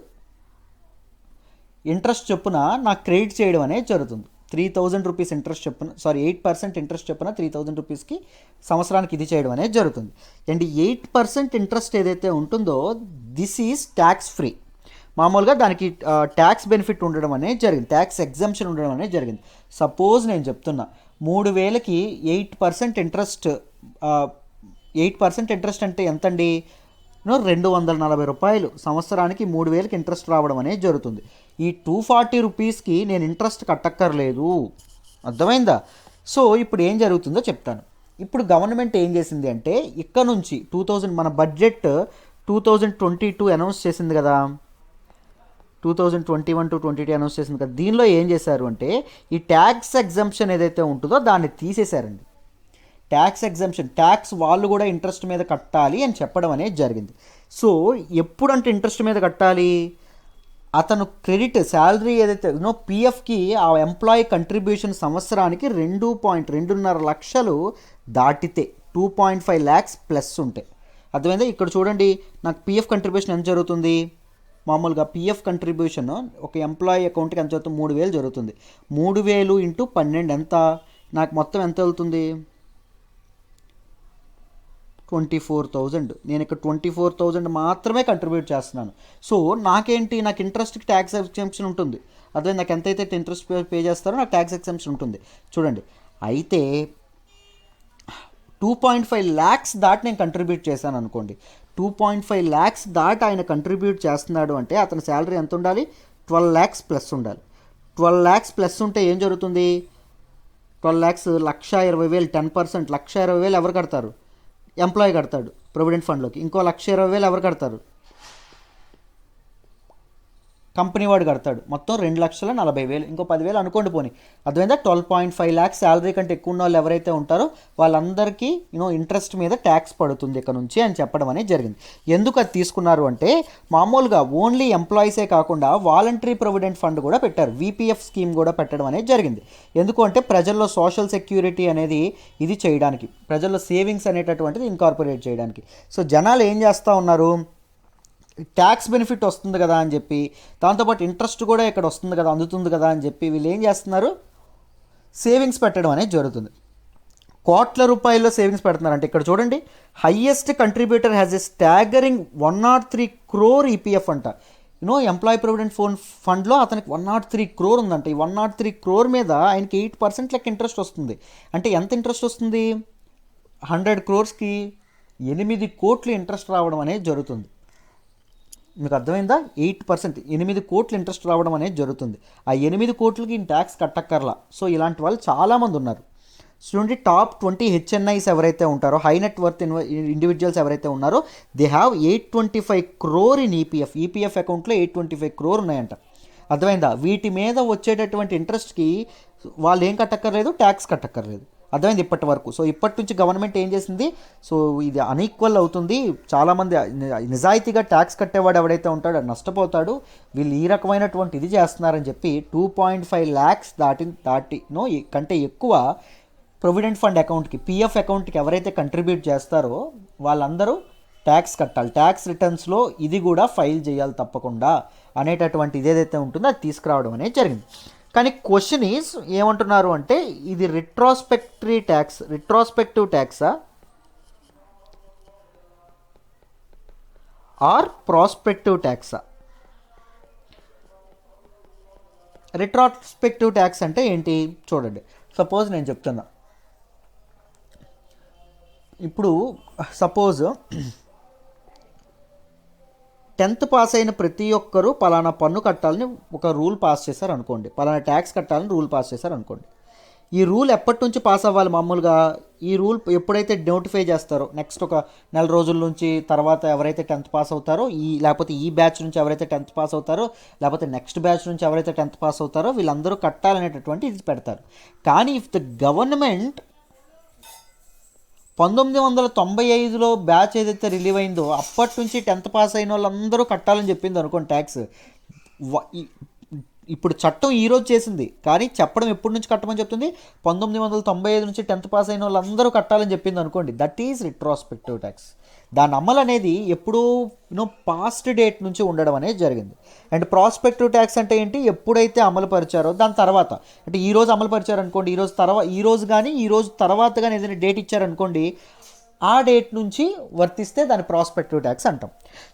ఇంట్రెస్ట్ చొప్పున నాకు క్రెడిట్ చేయడం అనేది జరుగుతుంది. 3,000 రూపీస్ ఇంట్రెస్ట్ చొప్పున, 8% ఇంట్రెస్ట్ చొప్పున 3,000 రూపీస్కి సంవత్సరానికి ఇది చేయడం అనేది జరుగుతుంది. అండ్ 8% ఇంట్రెస్ట్ ఏదైతే ఉంటుందో దిస్ ఈజ్ ట్యాక్స్ ఫ్రీ. మామూలుగా దానికి ట్యాక్స్ బెనిఫిట్ ఉండడం అనేది జరిగింది, ట్యాక్స్ ఎగ్జంప్షన్ ఉండడం అనేది జరిగింది. సపోజ్ నేను చెప్తున్నా 3,000కి 8% ఇంట్రెస్ట్, 8% ఇంట్రెస్ట్ అంటే ఎంతండి, 240 రూపాయలు సంవత్సరానికి 3,000కి ఇంట్రెస్ట్ రావడం అనేది జరుగుతుంది. ఈ 240 రూపీస్కి నేను ఇంట్రెస్ట్ కట్టక్కర్లేదు. అర్థమైందా? సో ఇప్పుడు ఏం జరుగుతుందో చెప్తాను. ఇప్పుడు గవర్నమెంట్ ఏం చేసింది అంటే, ఇక్కడ నుంచి 2000 మన బడ్జెట్ 2022 అనౌన్స్ చేసింది కదా, 2021 to 22 అనౌన్స్ చేసింది కదా, దీనిలో ఏం చేశారు అంటే ఈ ట్యాక్స్ ఎగ్జంప్షన్ ఏదైతే ఉంటుందో దాన్ని తీసేశారండి. ట్యాక్స్ ఎగ్జంప్షన్, ట్యాక్స్ వాళ్ళు కూడా ఇంట్రెస్ట్ మీద కట్టాలి అని చెప్పడం అనేది జరిగింది. సో ఎప్పుడంటే ఇంట్రెస్ట్ మీద కట్టాలి, అతను క్రెడిట్ శాలరీ ఏదైతే పిఎఫ్కి ఆ ఎంప్లాయీ కంట్రిబ్యూషన్ సంవత్సరానికి 2.2.5 లక్షలు దాటితే 2.5 ల్యాక్స్ ప్లస్ ఉంటాయి. అర్థమైందా? ఇక్కడ చూడండి, నాకు పిఎఫ్ కంట్రిబ్యూషన్ ఎంత జరుగుతుంది, మామూలుగా పిఎఫ్ కంట్రిబ్యూషన్ ఒక ఎంప్లాయీ అకౌంట్కి ఎంత జరుగుతుంది, 3,000 జరుగుతుంది. 3,000 ఇంటూ 12 ఎంత, నాకు మొత్తం ఎంత వెళ్తుంది, 24,000. నేను ఇక్కడ 24,000 మాత్రమే కంట్రిబ్యూట్ చేస్తున్నాను. సో నాకేంటి, నాకు ఇంట్రెస్ట్కి ట్యాక్స్ ఎగ్జంప్షన్ ఉంటుంది. అదే నాకు ఎంతైతే ఇంట్రెస్ట్ పే చేస్తారో నాకు ట్యాక్స్ ఎగ్జంప్షన్ ఉంటుంది. చూడండి, అయితే 2.5 ల్యాక్స్ దాటి నేను కంట్రిబ్యూట్ చేశాను అనుకోండి, 2.5 ల్యాక్స్ దాటి ఆయన కంట్రిబ్యూట్ చేస్తున్నాడు అంటే అతని శాలరీ ఎంత ఉండాలి, 12 ల్యాక్స్ ప్లస్ ఉండాలి. 12 ల్యాక్స్ ప్లస్ ఉంటే ఏం జరుగుతుంది, 12 ల్యాక్స్ 1,20,000, 10%, 1,20,000 ఎవరు కడతారు, ఎంప్లాయీ కడతాడు ప్రొవిడెంట్ ఫండ్లోకి. ఇంకో 1,20,000 ఎవరు కడతారు, కంపెనీ వాడు కడతాడు. మొత్తం 2,40,000. ఇంకో 10,000 అనుకోండి పోనీ. అర్థమైందా? 12.5 ల్యాక్స్ శాలరీ కంటే ఎక్కువ ఉన్న వాళ్ళు ఎవరైతే ఉంటారో వాళ్ళందరికీ ఇంట్రెస్ట్ మీద ట్యాక్స్ పడుతుంది ఇక్కడ నుంచి అని చెప్పడం అనేది జరిగింది. ఎందుకు అది తీసుకున్నారు అంటే, మామూలుగా ఓన్లీ ఎంప్లాయీసే కాకుండా వాలంటరీ ప్రొవిడెంట్ ఫండ్ కూడా పెట్టారు, విపిఎఫ్ స్కీమ్ కూడా పెట్టడం అనేది జరిగింది. ఎందుకు అంటే ప్రజల్లో సోషల్ సెక్యూరిటీ అనేది ఇది చేయడానికి, ప్రజల్లో సేవింగ్స్ అనేటటువంటిది ఇన్కార్పొరేట్ చేయడానికి. సో జనాలు ఏం చేస్తూ ఉన్నారు, ట్యాక్స్ బెనిఫిట్ వస్తుంది కదా అని చెప్పి, దాంతోపాటు ఇంట్రెస్ట్ కూడా ఇక్కడ వస్తుంది కదా, అందుతుంది కదా అని చెప్పి వీళ్ళు ఏం చేస్తున్నారు, సేవింగ్స్ పెట్టడం అనేది జరుగుతుంది. కోట్ల రూపాయల్లో సేవింగ్స్ పెడుతున్నారంటే ఇక్కడ చూడండి, highest contributor has a staggering 103 crore EPF అంట. ఎంప్లాయీ ప్రొవిడెంట్ ఫండ్లో అతనికి 103 crore ఉందంట. ఈ 103 crore మీద ఆయనకి 8% లెక్క ఇంట్రెస్ట్ వస్తుంది. అంటే ఎంత ఇంట్రెస్ట్ వస్తుంది, 100 crores-కి 8 కోట్లు ఇంట్రెస్ట్ రావడం అనేది జరుగుతుంది. మీకు అర్థమైందా? 8%, 8 కోట్లు ఇంట్రెస్ట్ రావడం అనేది జరుగుతుంది. ఆ 8 కోట్లకి ట్యాక్స్ కట్టక్కర్లా. సో ఇలాంటి వాళ్ళు చాలామంది ఉన్నారు. చూడండి, టాప్ 20 హెచ్ఎన్ఐస్ ఎవరైతే ఉంటారో, హై నెట్ వర్త్ ఇండివిజువల్స్ ఎవరైతే ఉన్నారో, they have 825 crore in EPF అకౌంట్లో 825 crore ఉన్నాయంట. అర్థమైందా? వీటి మీద వచ్చేటటువంటి ఇంట్రెస్ట్కి వాళ్ళు ఏం కట్టక్కర్లేదు, ట్యాక్స్ కట్టక్కర్లేదు. అర్థమైంది ఇప్పటి వరకు. సో ఇప్పటి నుంచి గవర్నమెంట్ ఏం చేసింది, సో ఇది అన్ఈక్వల్ అవుతుంది, చాలామంది నిజాయితీగా ట్యాక్స్ కట్టేవాడు ఎవడైతే ఉంటాడో నష్టపోతాడు, వీళ్ళు ఈ రకమైనటువంటి ఇది చేస్తున్నారని చెప్పి 2.5 ల్యాక్స్ దాటినో కంటే ఎక్కువ ప్రొవిడెంట్ ఫండ్ అకౌంట్కి, పిఎఫ్ అకౌంట్కి ఎవరైతే కంట్రిబ్యూట్ చేస్తారో వాళ్ళందరూ ట్యాక్స్ కట్టాలి. ట్యాక్స్ రిటర్న్స్లో ఇది కూడా ఫైల్ చేయాలి తప్పకుండా అనేటటువంటి ఇదేదైతే ఉంటుందో అది తీసుకురావడం అనేది జరిగింది. కానీ క్వశ్చన్ ఈజ్ ఏమంటున్నారు అంటే, ఇది రిట్రాస్పెక్టివ్ ట్యాక్సా ఆర్ ప్రాస్పెక్టివ్ ట్యాక్సా? రిట్రాస్పెక్టివ్ ట్యాక్స్ అంటే ఏంటి చూడండి. సపోజ్ నేను చెప్తున్నా, ఇప్పుడు సపోజ్ 10th పాస్ అయిన ప్రతి ఒక్కరూ పలానా పన్ను కట్టాలని ఒక రూల్ పాస్ చేశారు అనుకోండి, పలానా ట్యాక్స్ కట్టాలని రూల్ పాస్ చేశారు అనుకోండి. ఈ రూల్ ఎప్పటి నుంచి పాస్ అవ్వాలి, మామూలుగా ఈ రూల్ ఎప్పుడైతే నోటిఫై చేస్తారో నెక్స్ట్ ఒక నెల రోజుల నుంచి, తర్వాత ఎవరైతే 10th పాస్ అవుతారో లేకపోతే ఈ బ్యాచ్ నుంచి ఎవరైతే 10th పాస్ అవుతారో, లేకపోతే నెక్స్ట్ బ్యాచ్ నుంచి ఎవరైతే 10th పాస్ అవుతారో వీళ్ళందరూ కట్టాలనేటటువంటి ఇది పెడతారు. కానీ ఇఫ్ ద గవర్నమెంట్ 1995లో బ్యాచ్ ఏదైతే రిలీవ్ అయిందో అప్పటి నుంచి 10th పాస్ అయిన వాళ్ళందరూ కట్టాలని చెప్పింది అనుకోండి ట్యాక్స్. ఇప్పుడు చట్టం ఈరోజు చేసింది, కానీ చెప్పడం ఎప్పటి నుంచి కట్టమని చెప్తుంది, 1995 నుంచి 10th పాస్ అయిన వాళ్ళందరూ కట్టాలని చెప్పింది అనుకోండి. That is retrospective tax. దాని అమలు అనేది ఎప్పుడూ పాస్ట్ డేట్ నుంచి ఉండడం అనేది జరిగింది. అండ్ ప్రాస్పెక్టివ్ ట్యాక్స్ అంటే ఏంటి, ఎప్పుడైతే అమలు పరిచారో దాని తర్వాత, అంటే ఈరోజు అమలు పరిచారు అనుకోండి, ఈరోజు కానీ ఈరోజు తర్వాత కానీ ఏదైనా డేట్ ఇచ్చారనుకోండి, ఆ డేట్ నుంచి వర్తిస్తే దాన్ని ప్రాస్పెక్టివ్ ట్యాక్స్ అంటాం.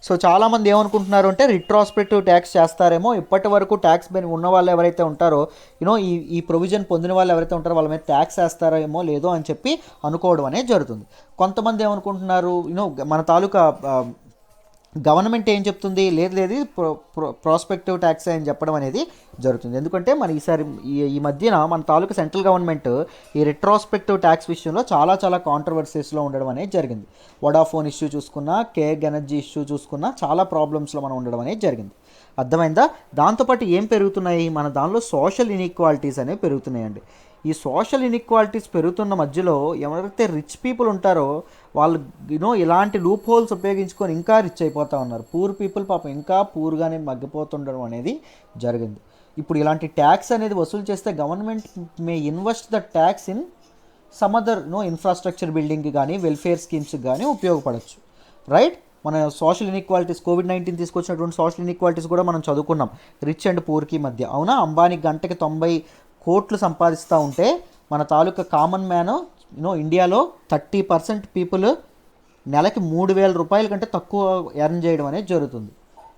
సో చాలామంది ఏమనుకుంటున్నారు అంటే రిట్రాస్పెక్టివ్ ట్యాక్స్ చేస్తారేమో, ఇప్పటి వరకు ట్యాక్స్ ఉన్న వాళ్ళు ఎవరైతే ఉంటారో ఈ ప్రొవిజన్ పొందిన వాళ్ళు ఎవరైతే ఉంటారో వాళ్ళ మీద ట్యాక్స్ వేస్తారేమో లేదో అని చెప్పి అనుకోవడం అనేది జరుగుతుంది. కొంతమంది ఏమనుకుంటున్నారు, మన తాలూకా గవర్నమెంట్ ఏం చెప్తుంది, లేదు ప్రాస్పెక్టివ్ ట్యాక్స్ అని చెప్పడం అనేది జరుగుతుంది. ఎందుకంటే మన ఈ మధ్యన మన తాలూకా సెంట్రల్ గవర్నమెంట్ ఈ రిట్రాస్పెక్టివ్ ట్యాక్స్ విషయంలో చాలా కాంట్రవర్సీస్లో ఉండడం అనేది జరిగింది. వడాఫోన్ ఇష్యూ చూసుకున్నా, కేగ్ ఎనర్జీ ఇష్యూ చూసుకున్నా చాలా ప్రాబ్లమ్స్లో మనం ఉండడం అనేది జరిగింది. అర్థమైందా? దాంతోపాటు ఏం పెరుగుతున్నాయి, మన దానిలో సోషల్ ఇన్ఈక్వాలిటీస్ అనేవి పెరుగుతున్నాయండి. ఈ సోషల్ ఇన్ఈక్వాలిటీస్ పెరుగుతున్న మధ్యలో ఎవరైతే రిచ్ పీపుల్ ఉంటారో వాళ్ళు ఇలాంటి లూప్ హోల్స్ ఉపయోగించుకొని ఇంకా రిచ్ అయిపోతూ ఉన్నారు. పూర్ పీపుల్ పాపం ఇంకా పూర్గానే మగ్గిపోతుండడం అనేది జరిగింది. ఇప్పుడు ఇలాంటి ట్యాక్స్ అనేది వసూలు చేస్తే government May invest the tax in some other infrastructure building కానీ వెల్ఫేర్ స్కీమ్స్కి కానీ ఉపయోగపడవచ్చు. రైట్, మన సోషల్ ఇన్ఈక్వాలిటీస్ కోవిడ్-19 తీసుకొచ్చినటువంటి సోషల్ ఇన్ఈక్వాలిటీస్ కూడా మనం చదువుకున్నాం రిచ్ అండ్ పూర్కి మధ్య. అవునా, అంబానీ గంటకి 90 కోట్లు సంపాదిస్తూ ఉంటే మన తాలూకా కామన్ మ్యాన్ ఇండియాలో 30% పీపుల్ నెలకి 3,000 రూపాయల కంటే తక్కువ ఎర్న్ చేయడం అనేది జరుగుతుంది.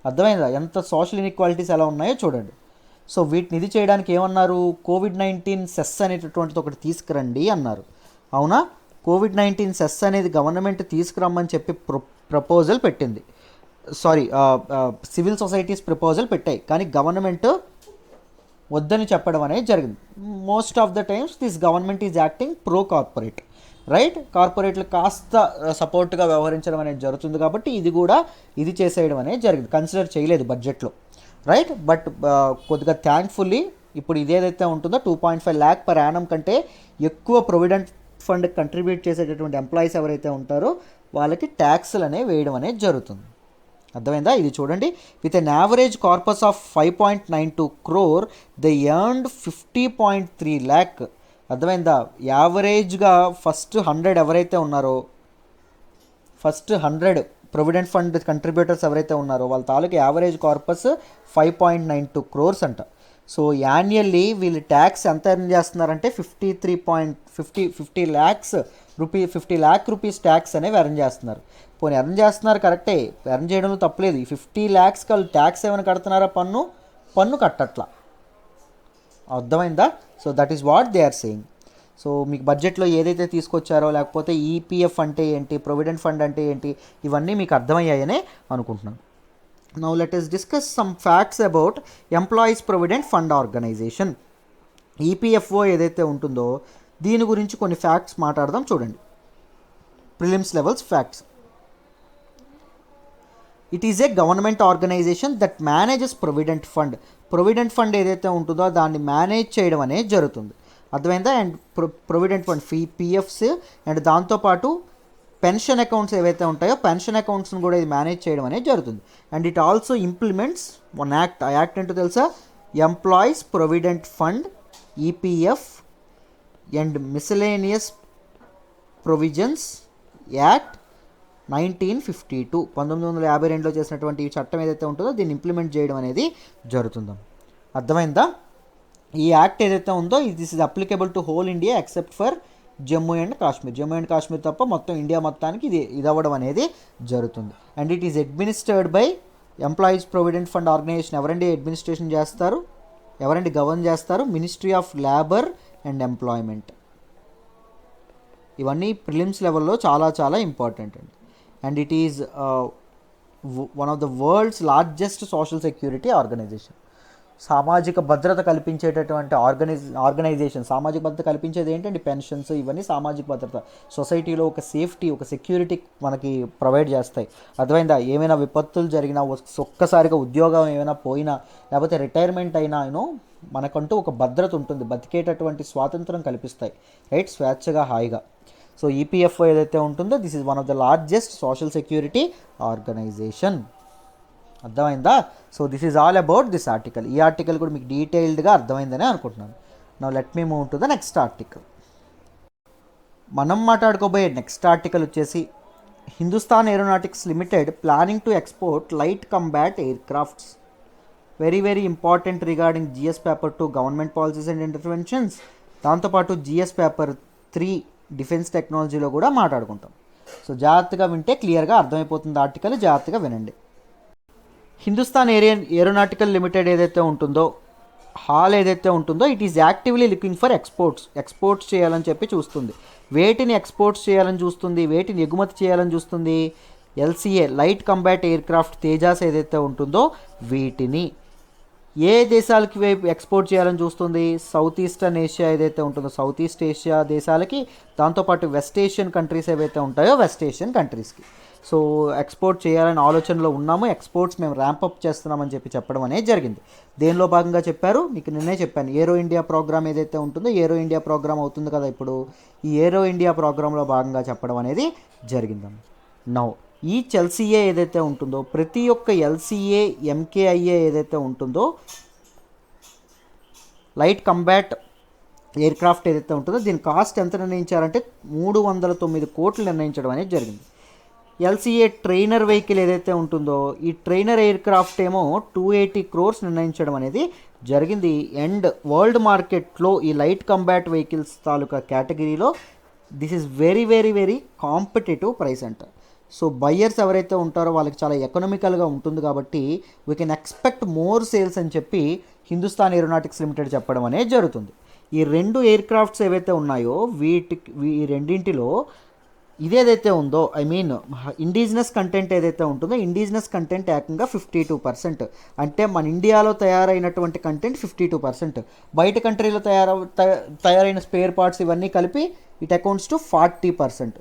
అర్థమైందా ఎంత సోషల్ ఇన్ఈక్వాలిటీస్ ఎలా ఉన్నాయో చూడండి. సో వీటిని ఇది చేయడానికి ఏమన్నారు, కోవిడ్-19 సెస్ అనేటటువంటిది ఒకటి తీసుకురండి అన్నారు. అవునా, కోవిడ్-19 సెస్ అనేది గవర్నమెంట్ తీసుకురమ్మని చెప్పి ప్రపోజల్ పెట్టింది. సివిల్ సొసైటీస్ ప్రపోజల్ పెట్టాయి, కానీ గవర్నమెంట్ వద్దని చెప్పడం అనేది జరిగింది. Most of the times this government is acting pro corporate. Right, కార్పొరేట్లు కాస్త సపోర్ట్గా వ్యవహరించడం అనేది జరుగుతుంది కాబట్టి ఇది చేసేయడం అనేది జరిగింది, కన్సిడర్ చేయలేదు బడ్జెట్లో. రైట్, బట్ కొద్దిగా థ్యాంక్ఫుల్లీ ఇప్పుడు ఇదేదైతే ఉంటుందో 2.5 lakh per annum కంటే ఎక్కువ ప్రొవిడెంట్ ఫండ్ కంట్రిబ్యూట్ చేసేటటువంటి ఎంప్లాయీస్ ఎవరైతే ఉంటారో వాళ్ళకి ట్యాక్స్లు అనేవి వేయడం అనేది జరుగుతుంది. అర్థమైందా? ఇది చూడండి, with an average corpus of 5.92 crore they earned 50.3 lakh. అర్థమైందా? యావరేజ్గా ఫస్ట్ 100 ఎవరైతే ఉన్నారో, ఫస్ట్ 100 ప్రొవిడెంట్ ఫండ్ కంట్రిబ్యూటర్స్ ఎవరైతే ఉన్నారో వాళ్ళ తాలూకు యావరేజ్ కార్పస్ 5.92 crores అంట. సో యాన్యువల్లీ వీళ్ళు ట్యాక్స్ ఎంత ఎర్న్ చేస్తున్నారంటే 50 lakh రూపీస్ ట్యాక్స్ అనేవి ఎర్న్ చేస్తున్నారు. పోనీ ఎర్న్ చేస్తున్నారు కరెక్టే, ఎర్న్ చేయడంలో తప్పలేదు. ఈ 50 lakhs వాళ్ళు ట్యాక్స్ ఏమైనా కడుతున్నారా, పన్ను కట్టట్లా. అర్థమైందా? So that is what they are saying. So మీకు బడ్జెట్లో ఏదైతే తీసుకొచ్చారో, లేకపోతే ఈపీఎఫ్ అంటే ఏంటి, ప్రొవిడెంట్ ఫండ్ అంటే ఏంటి, ఇవన్నీ మీకు అర్థమయ్యాయనే అనుకుంటున్నాను. Now let us discuss some facts about employees provident fund organisation. EPFO ఏదైతే ఉంటుందో దీని గురించి కొన్ని ఫ్యాక్ట్స్ మాట్లాడదాం. చూడండి, prelims levels facts. It is a government organisation that manages provident fund. Provident fund ఏదైతే ఉంటుందో దాన్ని మేనేజ్ చేయడం అనేది జరుగుతుంది. అర్థమైందా? And provident fund PFs and దాంతోపాటు పెన్షన్ అకౌంట్స్ ఏవైతే ఉంటాయో పెన్షన్ అకౌంట్స్ని కూడా ఇది మేనేజ్ చేయడం అనేది జరుగుతుంది. And it also implements one act. ఆ యాక్ట్ ఏంటో తెలుసా? Employees provident fund EPF and miscellaneous provisions act 1952. 1952లో చేసినటువంటి ఈ చట్టం ఏదైతే ఉంటుందో దీన్ని ఇంప్లిమెంట్ చేయడం అనేది జరుగుతుంది. అర్థమైందా? ఈ యాక్ట్ ఏదైతే ఉందో this is applicable to whole India except for Jammu and Kashmir. Jammu and Kashmir తప్ప మొత్తం ఇండియా మొత్తానికి ఇది అవ్వడం అనేది జరుగుతుంది. And it is administered by employees provident fund organisation. ఎవరండి అడ్మినిస్ట్రేషన్ చేస్తారు, ఎవరండి గవర్న్ చేస్తారు? Ministry of labour and employment. ఇవన్నీ ప్రిలిమ్స్ లెవెల్లో చాలా చాలా ఇంపార్టెంట్ అండి. And it is one of the world's largest social security organisation. సామాజిక భద్రత కల్పించేటటువంటి ఆర్గనైజేషన్. సామాజిక భద్రత కల్పించేది ఏంటంటే పెన్షన్స్, ఇవన్నీ సామాజిక భద్రత. సొసైటీలో ఒక సేఫ్టీ, ఒక సెక్యూరిటీ మనకి ప్రొవైడ్ చేస్తాయి. అర్థమైందా? ఏమైనా విపత్తులు జరిగినా, ఒక్కసారిగా ఉద్యోగం ఏమైనా పోయినా, లేకపోతే రిటైర్మెంట్ అయినా మనకంటూ ఒక భద్రత ఉంటుంది, బతికేటటువంటి స్వాతంత్రం కల్పిస్తాయి. రైట్, స్వేచ్ఛగా హాయిగా. సో ఈపీఎఫ్ఓ ఏదైతే ఉంటుందో this is one of the largest social security organisation. అర్థమైందా? So this is all about this article. ఈ ఆర్టికల్ కూడా మీకు డీటెయిల్డ్గా అర్థమైందని అనుకుంటున్నాను. Now let me move to the next article. మనం మాట్లాడుకోబోయే నెక్స్ట్ ఆర్టికల్ వచ్చేసి Hindustan aeronautics limited planning to export light combat air crafts. Very very important regarding GS paper 2 government policies and interventions. దాంతోపాటు జిఎస్ పేపర్ 3 డిఫెన్స్ టెక్నాలజీలో కూడా మాట్లాడుకుంటాం. So జాగ్రత్తగా వింటే క్లియర్గా అర్థమైపోతుంది ఆర్టికల్, జాగ్రత్తగా వినండి. హిందుస్థాన్ ఏరోనాటికల్ లిమిటెడ్ ఏదైతే ఉంటుందో, హాల్ ఏదైతే ఉంటుందో it is actively looking for exports చేయాలని చెప్పి చూస్తుంది. వేటిని ఎక్స్పోర్ట్స్ చేయాలని చూస్తుంది, వేటిని ఎగుమతి చేయాలని చూస్తుంది? LCA light combat air craft Tejas ఏదైతే ఉంటుందో వీటిని ఏ దేశాలకి ఎక్స్పోర్ట్ చేయాలని చూస్తుంది? సౌత్ ఈస్టర్న్ ఏషియా ఏదైతే ఉంటుందో సౌత్ ఈస్ట్ ఏషియా దేశాలకి, దాంతోపాటు వెస్ట్ ఏషియన్ కంట్రీస్ ఏవైతే ఉంటాయో వెస్ట్ ఏషియన్ కంట్రీస్కి. సో ఎక్స్పోర్ట్ చేయాలని ఆలోచనలో ఉన్నాము, ఎక్స్పోర్ట్స్ మేము ర్యాంపప్ చేస్తున్నామని చెప్పడం అనేది జరిగింది. దేనిలో భాగంగా చెప్పారు, మీకు నిన్నే చెప్పాను, ఏరో ఇండియా ప్రోగ్రామ్ ఏదైతే ఉంటుందో ఏరో ఇండియా ప్రోగ్రామ్ అవుతుంది కదా ఇప్పుడు, ఈ ఏరో ఇండియా ప్రోగ్రాంలో భాగంగా చెప్పడం అనేది జరిగిందమ్మ. నౌ ఈ ఎల్సీఏ ఏదైతే ఉంటుందో, ప్రతి ఒక్క ఎల్సీఏ ఎంకేఐఏ ఏదైతే ఉంటుందో, లైట్ కంబాట్ ఎయిర్క్రాఫ్ట్ ఏదైతే ఉంటుందో దీని కాస్ట్ ఎంత నిర్ణయించారంటే 309 కోట్లు నిర్ణయించడం అనేది జరిగింది. ఎల్సీఏ ట్రైనర్ వెహికల్ ఏదైతే ఉంటుందో ఈ ట్రైనర్ ఎయిర్క్రాఫ్ట్ ఏమో 280 crores నిర్ణయించడం అనేది జరిగింది. అండ్ వరల్డ్ మార్కెట్లో ఈ లైట్ కంబాట్ వెహికల్స్ తాలూకా కేటగిరీలో this is very very very competitive price అంట. సో బయ్యర్స్ ఎవరైతే ఉంటారో వాళ్ళకి చాలా ఎకనామికల్గా ఉంటుంది కాబట్టి we can expect more sales అని చెప్పి హిందుస్థాన్ ఏరోనాటిక్స్ లిమిటెడ్ చెప్పడం అనేది జరుగుతుంది. ఈ 2 ఎయిర్క్రాఫ్ట్స్ ఏవైతే ఉన్నాయో ఈ రెండింటిలో ఇదేదైతే ఉందో ఐ మీన్ ఇండిజినస్ కంటెంట్ ఏదైతే ఉంటుందో ఇండిజినస్ కంటెంట్ ఏకంగా 52%. అంటే మన ఇండియాలో తయారైనటువంటి కంటెంట్ 52%, బయట కంట్రీలో తయారైన స్పేర్ పార్ట్స్ ఇవన్నీ కలిపి ఇట్ అకౌంట్స్ టు 40%.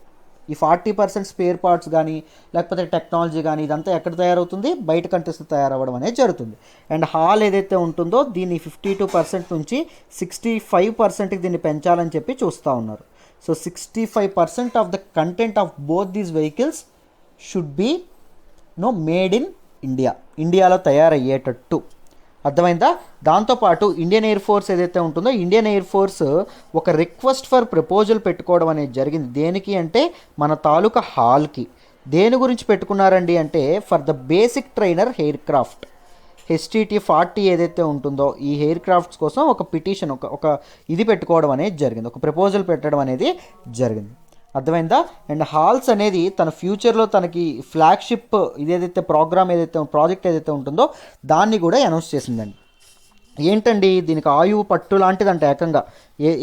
ఈ 40% స్పేర్ పార్ట్స్ కానీ లేకపోతే టెక్నాలజీ కానీ ఇదంతా ఎక్కడ తయారవుతుంది, బయట కంట్రీస్లో తయారవ్వడం అనేది జరుగుతుంది. అండ్ హాల్ ఏదైతే ఉంటుందో దీన్ని 52% నుంచి 65%కి దీన్ని పెంచాలని చెప్పి చూస్తూ ఉన్నారు. So 65% of the content of both these vehicles should be made in India, ఇండియాలో తయారయ్యేటట్టు. అర్థమైందా? దాంతోపాటు ఇండియన్ ఎయిర్ ఫోర్స్ ఏదైతే ఉంటుందో ఇండియన్ ఎయిర్ ఫోర్స్ ఒక రిక్వెస్ట్ ఫర్ ప్రపోజల్ పెట్టుకోవడం అనేది జరిగింది. దేనికి అంటే మన తాలూకా హాల్కి. దేని గురించి పెట్టుకున్నారండి అంటే for the basic trainer air craft HTT-40 ఏదైతే ఉంటుందో ఈ ఎయిర్ క్రాఫ్ట్స్ కోసం ఒక పిటిషన్ ఒక ఇది పెట్టుకోవడం అనేది జరిగింది, ఒక ప్రపోజల్ పెట్టడం అనేది జరిగింది. అర్థమైందా? అండ్ హాల్స్ అనేది తన ఫ్యూచర్లో తనకి ఫ్లాగ్షిప్ ఇదేదైతే ప్రాజెక్ట్ ఏదైతే ఉంటుందో దాన్ని కూడా అనౌన్స్ చేసిందండి. ఏంటండి దీనికి ఆయువు పట్టు లాంటిదంట ఏకంగా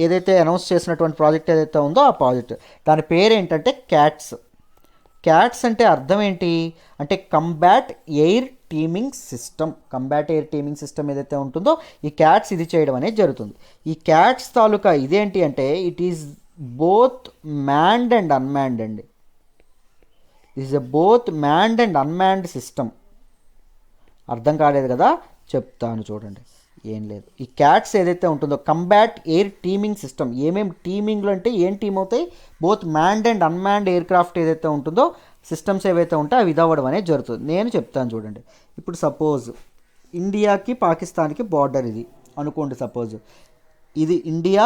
ఏదైతే అనౌన్స్ చేసినటువంటి ప్రాజెక్ట్ ఏదైతే ఉందో ఆ ప్రాజెక్ట్ దాని పేరు ఏంటంటే క్యాట్స్ అంటే అర్థం ఏంటి అంటే కంబాట్ ఎయిర్ టీమింగ్ సిస్టమ్ ఏదైతే ఉంటుందో ఈ క్యాట్స్ ఇది చేయడం అనేది జరుగుతుంది. ఈ క్యాట్స్ తాలూకా ఇదేంటి అంటే it is both manned and unmanned అండి. Is a both manned and unmanned system. అర్థం కాలేదు కదా, చెప్తాను చూడండి. ఏం లేదు, ఈ క్యాట్స్ ఏదైతే ఉంటుందో కంబాట్ ఎయిర్ టీమింగ్ సిస్టమ్, ఏమేమి టీమింగ్లు అంటే ఏం టీమ్ అవుతాయి, both manned and unmanned air craft ఏదైతే ఉంటుందో సిస్టమ్స్ ఏవైతే ఉంటాయో అవి ఇదవ్వడం అనేది జరుగుతుంది. నేను చెప్తాను చూడండి. ఇప్పుడు సపోజ్ ఇండియాకి పాకిస్తాన్కి బార్డర్ ఇది అనుకోండి, సపోజ్ ఇది ఇండియా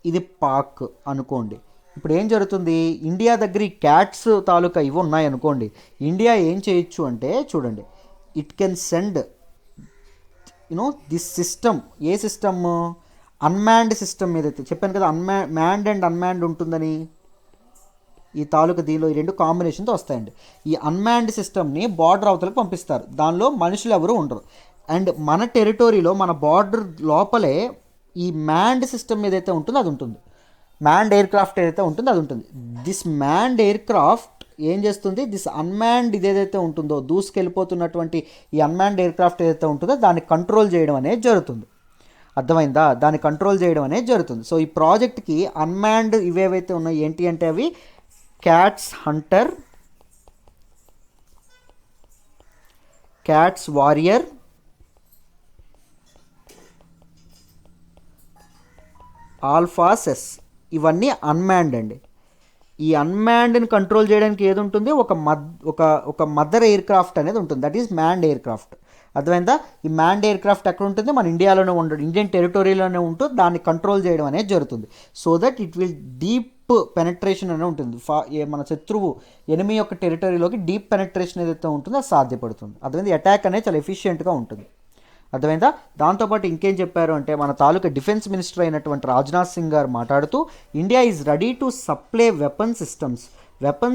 ఇది పాక్ అనుకోండి. ఇప్పుడు ఏం జరుగుతుంది, ఇండియా దగ్గర ఈ క్యాట్స్ తాలూకా ఇవి ఉన్నాయి అనుకోండి. ఇండియా ఏం చేయొచ్చు అంటే చూడండి, it can send this system. A system? Unmanned system ఏదైతే చెప్పాను కదా, మ్యాన్డ్ అండ్ అన్మ్యాన్డ్ ఉంటుందని. ఈ తాలూకా దీనిలో ఈ రెండు కాంబినేషన్తో వస్తాయండి. ఈ అన్మ్యాన్డ్ సిస్టమ్ని బార్డర్ అవతలకు పంపిస్తారు, దానిలో మనుషులు ఎవరు ఉండరు. అండ్ మన టెరిటరీలో మన బార్డర్ లోపలే ఈ మ్యాన్డ్ సిస్టమ్ ఏదైతే ఉంటుందో అది ఉంటుంది, మ్యాన్డ్ ఎయిర్ క్రాఫ్ట్ ఏదైతే ఉంటుందో అది ఉంటుంది. దిస్ మ్యాన్డ్ ఎయిర్ క్రాఫ్ట్ ఏం చేస్తుంది, దిస్ అన్మ్యాన్డ్ ఇదేదైతే ఉంటుందో దూసుకెళ్ళిపోతున్నటువంటి ఈ అన్మ్యాన్డ్ ఎయిర్ క్రాఫ్ట్ ఏదైతే ఉంటుందో దాన్ని కంట్రోల్ చేయడం అనేది జరుగుతుంది. అర్థమైందా? దాన్ని కంట్రోల్ చేయడం అనేది జరుగుతుంది. సో ఈ ప్రాజెక్ట్కి అన్మ్యాన్డ్ ఇవేవైతే ఉన్నాయి ఏంటి అంటే అవి క్యాట్స్ హంటర్, క్యాట్స్ వారియర్, ఆల్ఫాసెస్, ఇవన్నీ అన్మ్యాన్డ్ అండి. ఈ అన్మ్యాన్డ్ని కంట్రోల్ చేయడానికి ఏది ఉంటుంది, ఒక మదర్ ఎయిర్ క్రాఫ్ట్ అనేది ఉంటుంది, that is manned air craft. అర్థమైందా? ఈ మ్యాన్డ్ ఎయిర్ క్రాఫ్ట్ ఎక్కడ ఉంటుంది, మన ఇండియాలోనే ఉండదు, ఇండియన్ టెరిటరీలోనే ఉంటూ దాన్ని కంట్రోల్ చేయడం అనేది జరుగుతుంది. So that it will deep penetration అనేది ఉంటుంది. మన శత్రువు ఎనిమి యొక్క టెరిటరీలోకి డీప్ పెనట్రేషన్ ఏదైతే ఉంటుందో అది సాధ్యపడుతుంది. అర్థమైంది? అటాక్ అనేది చాలా ఎఫిషియెంట్గా ఉంటుంది. అర్థమైందా? దాంతోపాటు ఇంకేం చెప్పారు అంటే మన తాలూకా డిఫెన్స్ మినిస్టర్ అయినటువంటి రాజ్నాథ్ సింగ్ గారు మాట్లాడుతూ India is ready to supply weapon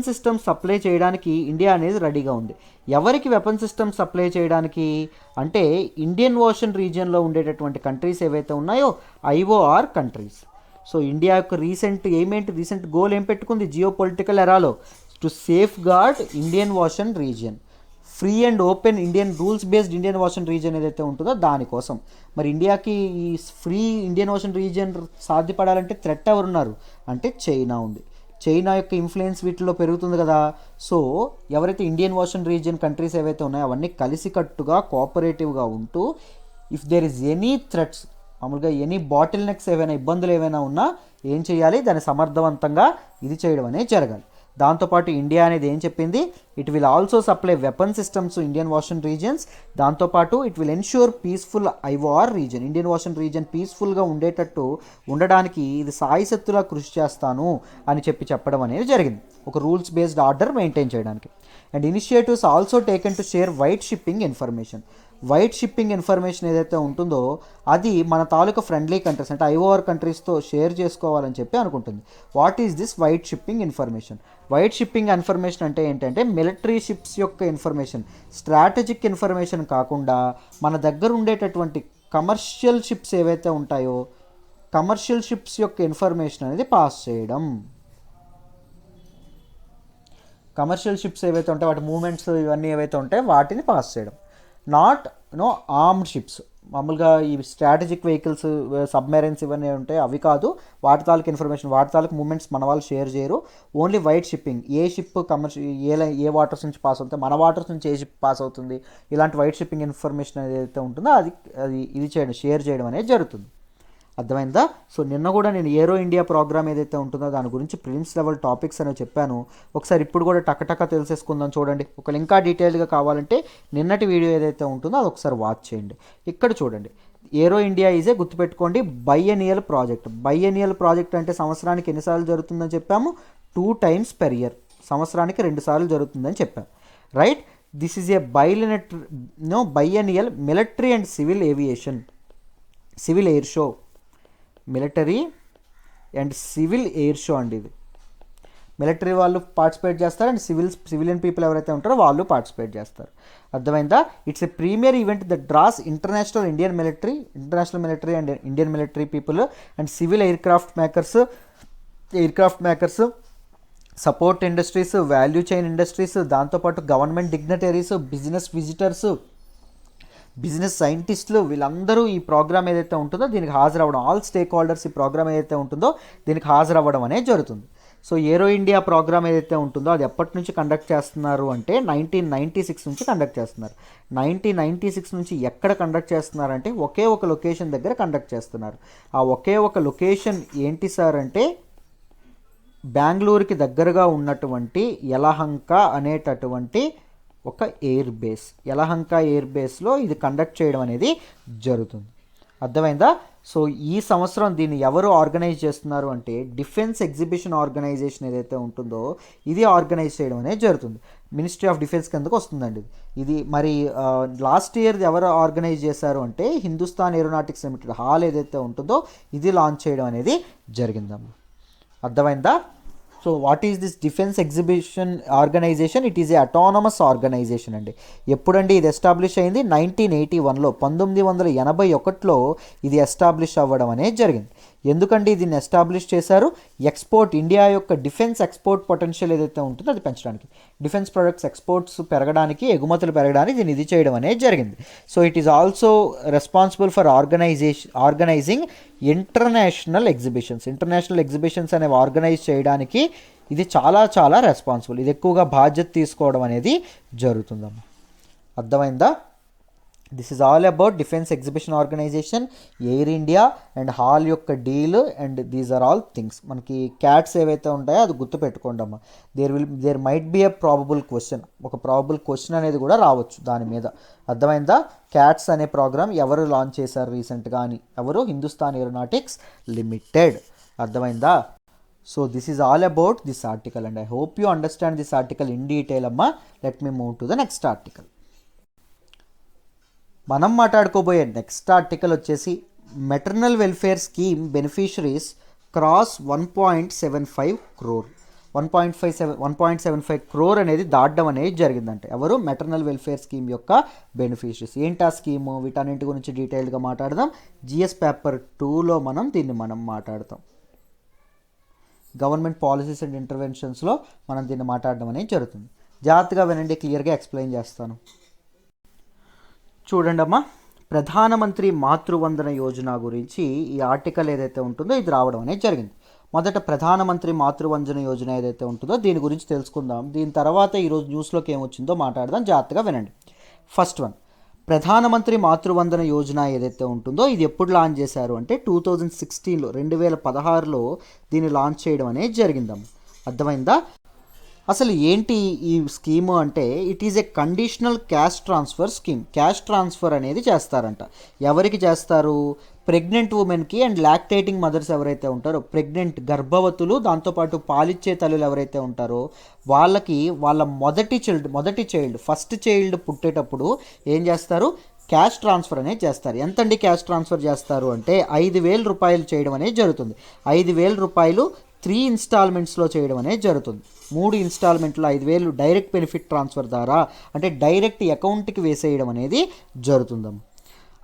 systems supply చేయడానికి ఇండియా అనేది రెడీగా ఉంది. ఎవరికి వెపన్ సిస్టమ్స్ సప్లై చేయడానికి అంటే ఇండియన్ ఓషన్ రీజియన్లో ఉండేటటువంటి కంట్రీస్ ఏవైతే ఉన్నాయో IOR కంట్రీస్. సో ఇండియా యొక్క రీసెంట్ గోల్ ఏం పెట్టుకుంది జియో పొలిటికల్ ఎరాలో, to safe guard Indian ocean region, free and open Indian rules based Indian ocean region ఏదైతే ఉంటుందో దానికోసం. మరి ఇండియాకి ఈ ఫ్రీ ఇండియన్ ఓషన్ రీజియన్ సాధ్యపడాలంటే థ్రెట్ ఎవరున్నారు అంటే చైనా ఉంది. చైనా యొక్క ఇన్ఫ్లుయెన్స్ వీటిలో పెరుగుతుంది కదా. సో ఎవరైతే ఇండియన్ ఓషన్ రీజియన్ కంట్రీస్ ఏవైతే ఉన్నాయో అవన్నీ కలిసికట్టుగా కోఆపరేటివ్గా ఉంటూ if there is any threats, మామూలుగా ఎనీ బాటిల్ నెక్స్ ఏవైనా ఇబ్బందులు ఏవైనా ఉన్నా ఏం చేయాలి, దాన్ని సమర్థవంతంగా ఇది చేయడం అనేది జరగాలి. దాంతోపాటు ఇండియా అనేది ఏం చెప్పింది, it will also supply weapon systems Indian ocean regions. దాంతోపాటు it will ensure peaceful IOR region, Indian ocean region పీస్ఫుల్గా ఉండేటట్టు ఉండడానికి ఇది సాయశక్తులా కృషి చేస్తాను అని చెప్పడం అనేది జరిగింది, ఒక రూల్స్ బేస్డ్ ఆర్డర్ మెయింటైన్ చేయడానికి. And initiatives also taken to share white shipping information. White shipping information ఏదైతే ఉంటుందో అది మన తాలూకా ఫ్రెండ్లీ కంట్రీస్ అంటే ఐఓఆర్ కంట్రీస్తో షేర్ చేసుకోవాలని చెప్పి అనుకుంటుంది. What is this white shipping information? White shipping information అంటే ఏంటంటే మిలిటరీ షిప్స్ యొక్క ఇన్ఫర్మేషన్, స్ట్రాటజిక్ ఇన్ఫర్మేషన్ కాకుండా మన దగ్గర ఉండేటటువంటి కమర్షియల్ షిప్స్ ఏవైతే ఉంటాయో కమర్షియల్ షిప్స్ యొక్క ఇన్ఫర్మేషన్ అనేది పాస్ చేయడం. కమర్షియల్ షిప్స్ ఏవైతే ఉంటాయో వాటి మూమెంట్స్ ఇవన్నీ ఏవైతే ఉంటాయో వాటిని పాస్ చేయడం. నాట్ ఆర్మ్డ్ షిప్స్, మామూలుగా ఈ స్ట్రాటజిక్ వెహికల్స్ సబ్మెరైన్స్ ఇవన్నీ ఉంటాయి అవి కాదు, వాటి తాలూకు ఇన్ఫర్మేషన్ వాటి తాలూకు మూమెంట్స్ మన వాళ్ళు షేర్ చేయరు. Only white shipping, A ship A waters నుంచి పాస్ అవుతుంది, మన వాటర్స్ నుంచి ఏ షిప్ పాస్ అవుతుంది, ఇలాంటి వైట్ షిప్పింగ్ ఇన్ఫర్మేషన్ ఏదైతే ఉంటుందో అది ఇది చేయడం, షేర్ చేయడం అనేది జరుగుతుంది. అర్థమైందా? సో నిన్న కూడా నేను ఏరో ఇండియా ప్రోగ్రామ్ ఏదైతే ఉంటుందో దాని గురించి ప్రిలిమ్స్ లెవెల్ టాపిక్స్ అనేవి చెప్పాను. ఒకసారి ఇప్పుడు కూడా టకటక తెలిసేసుకుందాం చూడండి. ఒకవేళ ఇంకా డీటెయిల్గా కావాలంటే నిన్నటి వీడియో ఏదైతే ఉంటుందో అది ఒకసారి వాచ్ చేయండి. ఇక్కడ చూడండి, ఏరో ఇండియా ఈజే గుర్తుపెట్టుకోండి బైఎనియల్ ప్రాజెక్ట్. బైఎనియల్ ప్రాజెక్ట్ అంటే సంవత్సరానికి ఎన్నిసార్లు జరుగుతుందని చెప్పాము, 2 times per year, సంవత్సరానికి 2 సార్లు జరుగుతుందని చెప్పాము, right. This is a biennial military and civil aviation, civil air show, military and civil air show అండి. ఇది మిలిటరీ వాళ్ళు పార్టిసిపేట్ చేస్తారు అండ్ సివిలియన్ పీపుల్ ఎవరైతే ఉంటారో వాళ్ళు పార్టిసిపేట్ చేస్తారు. అర్థమైందా? It's a premier event that draws international military and Indian military people and civil aircraft makers, support industries, value chain industries, దాంతోపాటు government dignitaries, business visitors, business సైంటిస్టులు, వీళ్ళందరూ ఈ ప్రోగ్రామ్ ఏదైతే ఉంటుందో దీనికి హాజరవ్వడం, ఆల్ స్టేక్ హోల్డర్స్ ఈ ప్రోగ్రామ్ ఏదైతే ఉంటుందో దీనికి హాజరవ్వడం అనేది జరుగుతుంది. సో ఏరో ఇండియా ప్రోగ్రామ్ ఏదైతే ఉంటుందో అది ఎప్పటి నుంచి కండక్ట్ చేస్తున్నారు అంటే 1996 నుంచి కండక్ట్ చేస్తున్నారు. 1996 నుంచి ఎక్కడ కండక్ట్ చేస్తున్నారంటే ఒకే ఒక లొకేషన్ దగ్గర కండక్ట్ చేస్తున్నారు. ఆ ఒకే ఒక లొకేషన్ ఏంటి సార్ అంటే బెంగళూరుకి దగ్గరగా ఉన్నటువంటి యలహంక అనేటటువంటి ఒక ఎయిర్ బేస్, యలహంక ఎయిర్ బేస్లో ఇది కండక్ట్ చేయడం అనేది జరుగుతుంది. అర్థమైందా? సో ఈ సంవత్సరం దీన్ని ఎవరు ఆర్గనైజ్ చేస్తున్నారు అంటే డిఫెన్స్ ఎగ్జిబిషన్ ఆర్గనైజేషన్ ఏదైతే ఉంటుందో ఇది ఆర్గనైజ్ చేయడం అనేది జరుగుతుంది. మినిస్ట్రీ ఆఫ్ డిఫెన్స్ కిందకు వస్తుందండి ఇది. మరి లాస్ట్ ఇయర్ ఎవరు ఆర్గనైజ్ చేశారు అంటే హిందుస్థాన్ ఏరోనాటిక్స్ లిమిటెడ్ హాల్ ఏదైతే ఉంటుందో ఇది లాంచ్ చేయడం అనేది జరిగిందమ్మా. అర్థమైందా? So what is this defence exhibition organisation? It is a autonomous organisation అండి. ఎప్పుడండి ఇది ఎస్టాబ్లిష్ అయింది? 1981లో, 1981లో ఇది ఎస్టాబ్లిష్ అవ్వడం అనేది జరిగింది. ఎందుకండి దీన్ని ఎస్టాబ్లిష్ చేశారు? ఇండియా యొక్క డిఫెన్స్ ఎక్స్పోర్ట్ పొటెన్షియల్ ఏదైతే ఉంటుందో అది పెంచడానికి, డిఫెన్స్ ప్రొడక్ట్స్ ఎక్స్పోర్ట్స్ పెరగడానికి, ఎగుమతులు పెరగడానికి దీన్ని ఇది చేయడం అనేది జరిగింది. So it is also responsible for organising international exhibitions అనేవి ఆర్గనైజ్ చేయడానికి ఇది చాలా రెస్పాన్సిబుల్. ఇది ఎక్కువగా బాధ్యత తీసుకోవడం అనేది జరుగుతుందమ్మా. అర్థమైందా? This is all about defence exhibition organisation, Air India and HAL యొక్క deal and these are all things. మనకి క్యాట్స్ ఏవైతే ఉంటాయో అది గుర్తుపెట్టుకోండి అమ్మా. There might be a probable question, ఒక ప్రాబబుల్ క్వశ్చన్ అనేది కూడా రావచ్చు దాని మీద. అర్థమైందా? క్యాట్స్ అనే ప్రోగ్రామ్ ఎవరు లాంచ్ చేశారు రీసెంట్గా అని? ఎవరు? Hindustan aeronautics limited. అర్థమైందా? So this is all about this article and I hope you understand this article in detail అమ్మా. Let me move to the next article. మనం మాట్లాడుకోబోయే నెక్స్ట్ ఆర్టికల్ వచ్చేసి maternal welfare scheme beneficiaries cross 1.75 crore. 1.75 crore అనేది దాటడం అనేది జరిగిందంటే ఎవరు? Maternal welfare scheme యొక్క బెనిఫిషరీస్. ఏంటి ఆ స్కీము? వీటన్నింటి గురించి డీటెయిల్గా మాట్లాడదాం. జిఎస్ పేపర్ 2లో దీన్ని మాట్లాడతాం. గవర్నమెంట్ పాలసీస్ అండ్ ఇంటర్వెన్షన్స్లో మనం దీన్ని మాట్లాడడం అనేది జరుగుతుంది. జాగ్రత్తగా వినండి, క్లియర్గా ఎక్స్ప్లెయిన్ చేస్తాను. చూడండి అమ్మా, ప్రధానమంత్రి మాతృవందన యోజన గురించి ఈ ఆర్టికల్ ఏదైతే ఉంటుందో ఇది రావడం అనేది జరిగింది. మొదట ప్రధానమంత్రి మాతృవందన యోజన ఏదైతే ఉంటుందో దీని గురించి తెలుసుకుందాం. దీని తర్వాత ఈరోజు న్యూస్లోకి ఏమొచ్చిందో మాట్లాడదాం, జాగ్రత్తగా వినండి. ఫస్ట్ వన్, ప్రధానమంత్రి మాతృవందన యోజన ఏదైతే ఉంటుందో ఇది ఎప్పుడు లాంచ్ చేశారు అంటే 2016లో 2016లో దీన్ని లాంచ్ చేయడం అనేది జరిగిందమ్మ. అర్థమైందా? అసలు ఏంటి ఈ స్కీము అంటే it is A conditional cash transfer scheme. Cash transfer అనేది చేస్తారంట. ఎవరికి చేస్తారు? ప్రెగ్నెంట్ ఉమెన్కి అండ్ లాక్టేటింగ్ మదర్స్ ఎవరైతే ఉంటారో, ప్రెగ్నెంట్ గర్భవతులు, దాంతోపాటు పాలిచ్చే తల్లులు ఎవరైతే ఉంటారో వాళ్ళకి వాళ్ళ మొదటి చైల్డ్ ఫస్ట్ చైల్డ్ పుట్టేటప్పుడు ఏం చేస్తారు? క్యాష్ ట్రాన్స్ఫర్ అనేది చేస్తారు. ఎంతండి క్యాష్ ట్రాన్స్ఫర్ చేస్తారు అంటే 5,000 రూపాయలు చేయడం అనేది జరుగుతుంది. 5,000 రూపాయలు 3 ఇన్స్టాల్మెంట్స్లో చేయడం అనేది జరుగుతుంది. 3 ఇన్స్టాల్మెంట్లో 5,000 డైరెక్ట్ బెనిఫిట్ ట్రాన్స్ఫర్ ద్వారా అంటే డైరెక్ట్ అకౌంట్కి వేసేయడం అనేది జరుగుతుందమ్మ.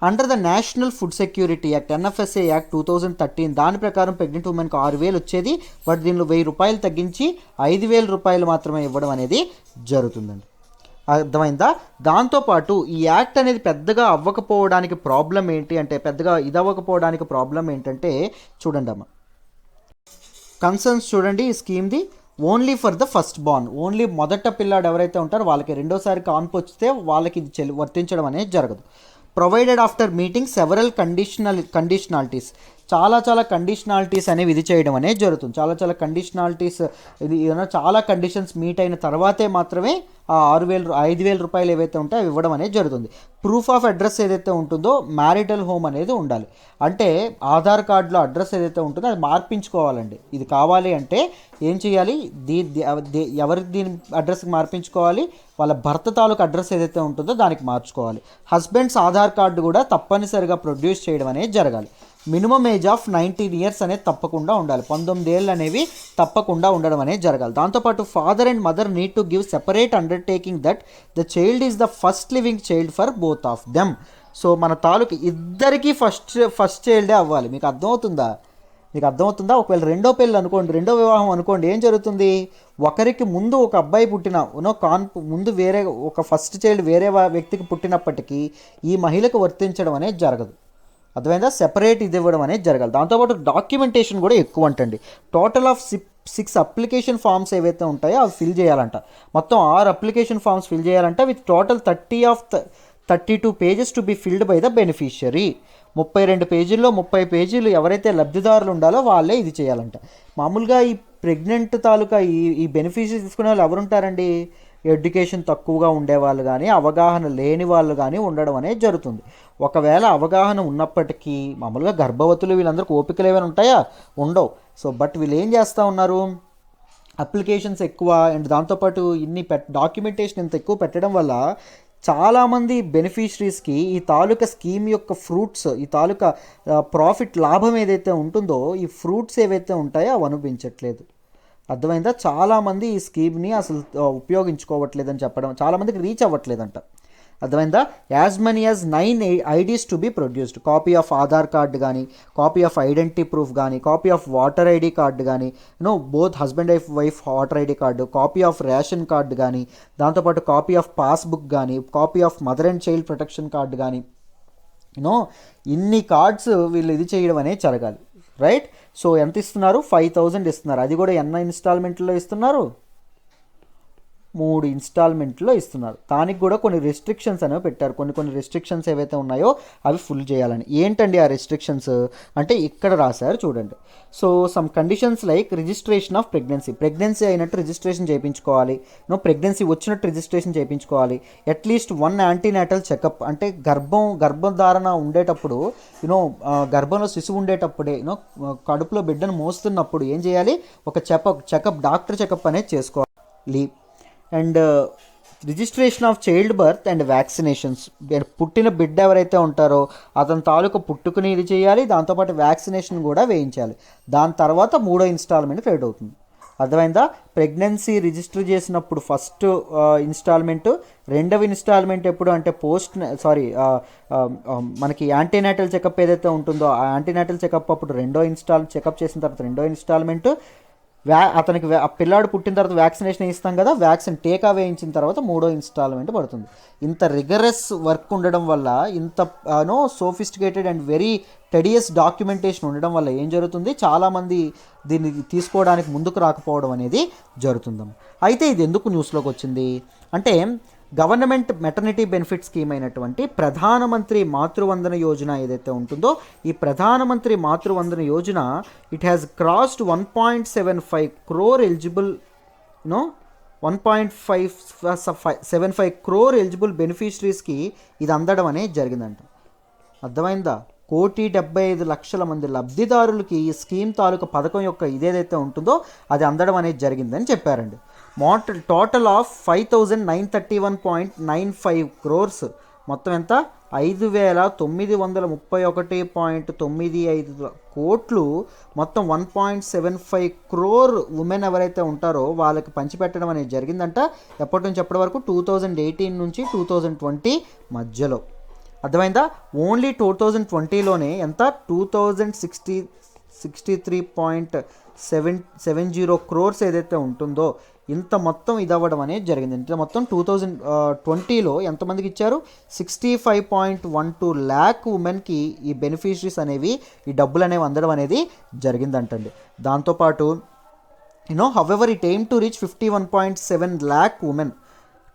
Under the national food security act NFSA act 2013 దాని ప్రకారం ప్రెగ్నెంట్ ఉమెన్కి 6,000 వచ్చేది. బట్ దీనిలో 1,000 రూపాయలు తగ్గించి 5,000 రూపాయలు మాత్రమే ఇవ్వడం అనేది జరుగుతుందండి. అర్థమైందా? దాంతోపాటు ఈ యాక్ట్ అనేది పెద్దగా అవ్వకపోవడానికి ప్రాబ్లం ఏంటి అంటే ప్రాబ్లం ఏంటంటే చూడండి అమ్మ, కన్సర్న్స్ చూడండి ఈ స్కీమ్ది. Only for the first born, only మొదట పిల్లాడు ఎవరైతే ఉంటారో వాళ్ళకి, రెండోసారి కాన్పు వస్తే వాళ్ళకి ఇది వర్తించడం అనేది జరగదు. Provided after meeting several conditionalities, చాలా కండిషనాలిటీస్ అనేవి ఇది చేయడం అనేది జరుగుతుంది. చాలా కండిషనాలిటీస్, ఇది చాలా కండిషన్స్ మీట్ అయిన తర్వాతే మాత్రమే ఆ 5,000 రూపాయలు ఏవైతే ఉంటాయో అవి ఇవ్వడం అనేది జరుగుతుంది. ప్రూఫ్ ఆఫ్ అడ్రస్ ఏదైతే ఉంటుందో మ్యారిటల్ హోమ్ అనేది ఉండాలి. అంటే ఆధార్ కార్డులో అడ్రస్ ఏదైతే ఉంటుందో అది మార్పించుకోవాలండి. ఇది కావాలి అంటే ఏం చేయాలి? ఎవరికి దీని అడ్రస్కి మార్పించుకోవాలి? వాళ్ళ భర్త తాలూకు అడ్రస్ ఏదైతే ఉంటుందో దానికి మార్చుకోవాలి. హస్బెండ్స్ ఆధార్ కార్డు కూడా తప్పనిసరిగా ప్రొడ్యూస్ చేయడం అనేది జరగాలి. మినిమం ఏజ్ ఆఫ్ 19 ఇయర్స్ అనేది తప్పకుండా ఉండాలి. 19 ఏళ్ళు అనేవి తప్పకుండా ఉండడం అనేది జరగాలి. దాంతోపాటు father and mother need to give separate undertaking that the child is the first living child for both of them. So మన తాలూకు ఇద్దరికీ ఫస్ట్ చైల్డే అవ్వాలి. మీకు అర్థమవుతుందా? ఒకవేళ రెండో వివాహం అనుకోండి, ఏం జరుగుతుంది? ఒకరికి ముందు ఒక అబ్బాయి పుట్టిన ముందు వేరే ఒక ఫస్ట్ చైల్డ్ వేరే వ్యక్తికి పుట్టినప్పటికీ ఈ మహిళకు వర్తించడం అనేది జరగదు. అర్థమైందా? సెపరేట్ ఇది ఇవ్వడం అనేది జరగాలి. దాంతోపాటు డాక్యుమెంటేషన్ కూడా ఎక్కువ అంటండి. టోటల్ ఆఫ్ 6 అప్లికేషన్ ఫామ్స్ ఏవైతే ఉంటాయో అవి ఫిల్ చేయాలంట. మొత్తం 6 అప్లికేషన్ ఫామ్స్ ఫిల్ చేయాలంట. With total 32 pages to be filled by the beneficiary. 32 పేజీల్లో 30 పేజీలు ఎవరైతే లబ్ధిదారులు ఉండాలో వాళ్ళే ఇది చేయాలంట. మామూలుగా ఈ ప్రెగ్నెంట్ తాలూకా ఈ బెనిఫిషియరీ తీసుకునే వాళ్ళు ఎవరుంటారండి? ఎడ్యుకేషన్ తక్కువగా ఉండేవాళ్ళు కానీ, అవగాహన లేని వాళ్ళు కానీ ఉండడం అనేది జరుగుతుంది. ఒకవేళ అవగాహన ఉన్నప్పటికీ మామూలుగా గర్భవతులు వీళ్ళందరికీ ఓపికలు ఏమైనా ఉంటాయా? ఉండవు. సో బట్ వీళ్ళు ఏం చేస్తూ ఉన్నారు? అప్లికేషన్స్ ఎక్కువ అండ్ దాంతోపాటు డాక్యుమెంటేషన్ ఇంత ఎక్కువ పెట్టడం వల్ల చాలామంది బెనిఫిషరీస్కి ఈ తాలూకా స్కీమ్ యొక్క ఫ్రూట్స్, ఈ తాలూకా ప్రాఫిట్ లాభం ఏదైతే ఉంటుందో ఈ ఫ్రూట్స్ ఏవైతే ఉంటాయో అవి అనుభవించట్లేదు. అర్థమైందా? చాలామంది ఈ స్కీమ్ని అసలు ఉపయోగించుకోవట్లేదని చెప్పడం, చాలామందికి రీచ్ అవ్వట్లేదంట. అర్థమైందా? As many as 9 IDs to be produced. Copy of Aadhaar card కానీ, కాపీ ఆఫ్ ఐడెంటిటీ ప్రూఫ్ కానీ, copy of voter ID card కానీ, both husband wife voter ID card, copy of ration card కానీ, దాంతోపాటు కాపీ ఆఫ్ పాస్బుక్ కానీ, copy of mother and child protection card కానీ, ఇన్ని cards వీళ్ళు ఇది చేయడం అనేది జరగాలి. రైట్? సో ఎంత ఇస్తున్నారు? 5,000 ఇస్తున్నారు. అది కూడా ఎన్న ఇన్స్టాల్మెంట్లో ఇస్తున్నారు? 3 ఇన్స్టాల్మెంట్లో ఇస్తున్నారు. దానికి కూడా కొన్ని రెస్ట్రిక్షన్స్ అనేవి పెట్టారు. కొన్ని రెస్ట్రిక్షన్స్ ఏవైతే ఉన్నాయో అవి ఫుల్ చేయాలని. ఏంటండి ఆ రెస్ట్రిక్షన్స్ అంటే ఇక్కడ రాశారు చూడండి. So some conditions like registration of pregnancy అయినట్టు రిజిస్ట్రేషన్ చేయించుకోవాలి. ప్రెగ్నెన్సీ వచ్చినట్టు రిజిస్ట్రేషన్ చేయించుకోవాలి. అట్లీస్ట్ 1 యాంటీనాటల్ చెకప్, అంటే గర్భధారణ ఉండేటప్పుడు గర్భంలో శిశువు ఉండేటప్పుడే కడుపులో బిడ్డను మోస్తున్నప్పుడు ఏం చేయాలి? ఒక చెకప్ డాక్టర్ చెకప్ అనేది చేసుకోవాలి. And registration of child birth and vaccinations, పుట్టిన బిడ్డ ఎవరైతే ఉంటారో అతని తాలూకు పుట్టుకుని ఇది చేయాలి. దాంతోపాటు వ్యాక్సినేషన్ కూడా వేయించాలి. దాని తర్వాత 3వ ఇన్స్టాల్మెంట్ క్రెడిట్ అవుతుంది. అర్థమైందా? ప్రెగ్నెన్సీ రిజిస్టర్ చేసినప్పుడు ఫస్ట్ ఇన్స్టాల్మెంటు, 2వ ఇన్స్టాల్మెంట్ ఎప్పుడు అంటే మనకి యాంటీనాటల్ చెకప్ ఏదైతే ఉంటుందో ఆ యాంటీనాటల్ చెకప్ అప్పుడు చెకప్ చేసిన తర్వాత 2వ ఇన్స్టాల్మెంటు, అతనికి ఆ పిల్లాడు పుట్టిన తర్వాత వ్యాక్సినేషన్ ఇస్తాం కదా, వ్యాక్సిన్ టీకా వేయించిన తర్వాత 3వ ఇన్స్టాల్మెంట్ పడుతుంది. ఇంత రిగరస్ వర్క్ ఉండడం వల్ల, ఇంత sophisticated and very tedious documentation ఉండడం వల్ల ఏం జరుగుతుంది, చాలామంది దీన్ని తీసుకోవడానికి ముందుకు రాకపోవడం అనేది జరుగుతుందమ్మ. అయితే ఇది ఎందుకు న్యూస్లోకి వచ్చింది అంటే, గవర్నమెంట్ మెటర్నిటీ బెనిఫిట్ స్కీమ్ అయినటువంటి ప్రధానమంత్రి మాతృవందన యోజన ఏదైతే ఉంటుందో, ఈ Pradhan Mantri Matru Vandana Yojana it has crossed 1.75 crore eligible 1.575 crore eligible బెనిఫిషరీస్కి ఇది అందడం అనేది జరిగిందంట. అర్థమైందా? 1,75,00,000 మంది లబ్ధిదారులకి ఈ స్కీమ్ తాలూకా పథకం యొక్క ఇదేదైతే ఉంటుందో అది అందడం అనేది జరిగిందని చెప్పారండి. టోటల్ ఆఫ్ 5,931.95 crores, మొత్తం ఎంత, 5,931.95 కోట్లు, మొత్తం 1.75 crore ఉమెన్ ఎవరైతే ఉంటారో వాళ్ళకి పంచిపెట్టడం అనేది జరిగిందంట. ఎప్పటి నుంచి ఎప్పటి వరకు, 2018 నుంచి 2020 మధ్యలో. అర్థమైందా? ఓన్లీ 2020లోనే ఎంత, 2,063.70 crores ఏదైతే ఉంటుందో ఇంత మొత్తం ఇదవ్వడం అనేది జరిగింది. ఇంత మొత్తం 2020లో ఎంతమందికి ఇచ్చారు, 65.12 lakh ఉమెన్కి ఈ బెనిఫిషరీస్ అనేవి, ఈ డబ్బులు అనేవి అందడం అనేది జరిగిందంటండి. దాంతోపాటు however it aim to reach 51.7 lakh women.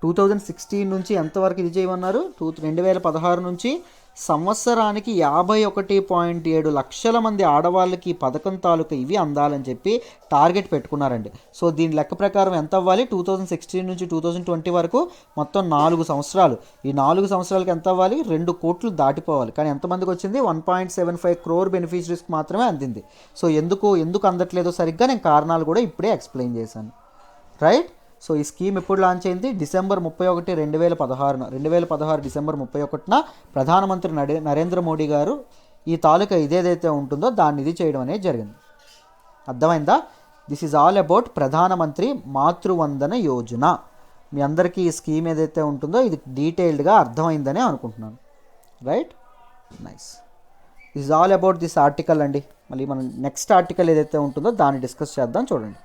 2016 నుంచి ఎంతవరకు ఇది చేయమన్నారు, 2016 నుంచి సంవత్సరానికి 51.7 లక్షల మంది ఆడవాళ్ళకి పథకం తాలూకా ఇవి అందాలని చెప్పి టార్గెట్ పెట్టుకున్నారండి. సో దీని లెక్క ప్రకారం ఎంత అవ్వాలి, 2016 నుంచి 2020 వరకు మొత్తం 4 సంవత్సరాలు. ఈ 4 సంవత్సరాలకి ఎంత అవ్వాలి, 2 కోట్లు దాటిపోవాలి. కానీ ఎంతమందికి వచ్చింది, 1.75 crore బెనిఫిషరీస్కి మాత్రమే అందింది. సో ఎందుకు అందట్లేదో సరిగ్గా నేను కారణాలు కూడా ఇప్పుడే ఎక్స్ప్లెయిన్ చేశాను. రైట్. సో ఈ స్కీమ్ ఎప్పుడు లాంచ్ అయింది, డిసెంబర్ 31, 2016 డిసెంబర్ 31న ప్రధానమంత్రి నరేంద్ర మోడీ గారు ఈ తాలూకా ఇదేదైతే ఉంటుందో దాన్ని ఇది చేయడం అనేది జరిగింది. అర్థమైందా? దిస్ ఈజ్ ఆల్ అబౌట్ ప్రధానమంత్రి మాతృవందన యోజన. మీ అందరికీ ఈ స్కీమ్ ఏదైతే ఉంటుందో ఇది డీటెయిల్డ్గా అర్థమైందనే అనుకుంటున్నాను. Right, nice. This is all about this article అండి. మళ్ళీ మనం నెక్స్ట్ ఆర్టికల్ ఏదైతే ఉంటుందో దాన్ని డిస్కస్ చేద్దాం. చూడండి,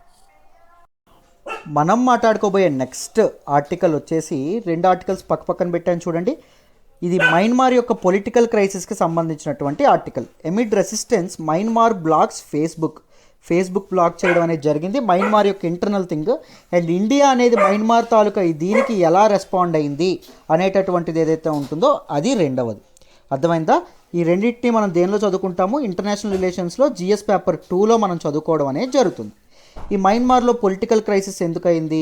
మనం మాట్లాడుకోబోయే నెక్స్ట్ ఆర్టికల్ వచ్చేసి 2 ఆర్టికల్స్ పక్కన పెట్టాను చూడండి. ఇది మయన్మార్ యొక్క పొలిటికల్ క్రైసిస్కి సంబంధించినటువంటి article. Amid resistance Myanmar blocks Facebook block చేయడం అనేది జరిగింది. మయన్మార్ యొక్క ఇంటర్నల్ థింగ్. అండ్ ఇండియా అనేది మయన్మార్ తాలూకా దీనికి ఎలా రెస్పాండ్ అయింది అనేటటువంటిది ఏదైతే ఉంటుందో అది రెండవది. అర్థమైందా? ఈ రెండింటిని మనం దేనిలో చదువుకుంటాము, ఇంటర్నేషనల్ రిలేషన్స్లో GS పేపర్ 2లో మనం చదువుకోవడం అనేది జరుగుతుంది. ఈ మయన్మార్లో పొలిటికల్ క్రైసిస్ ఎందుకయింది,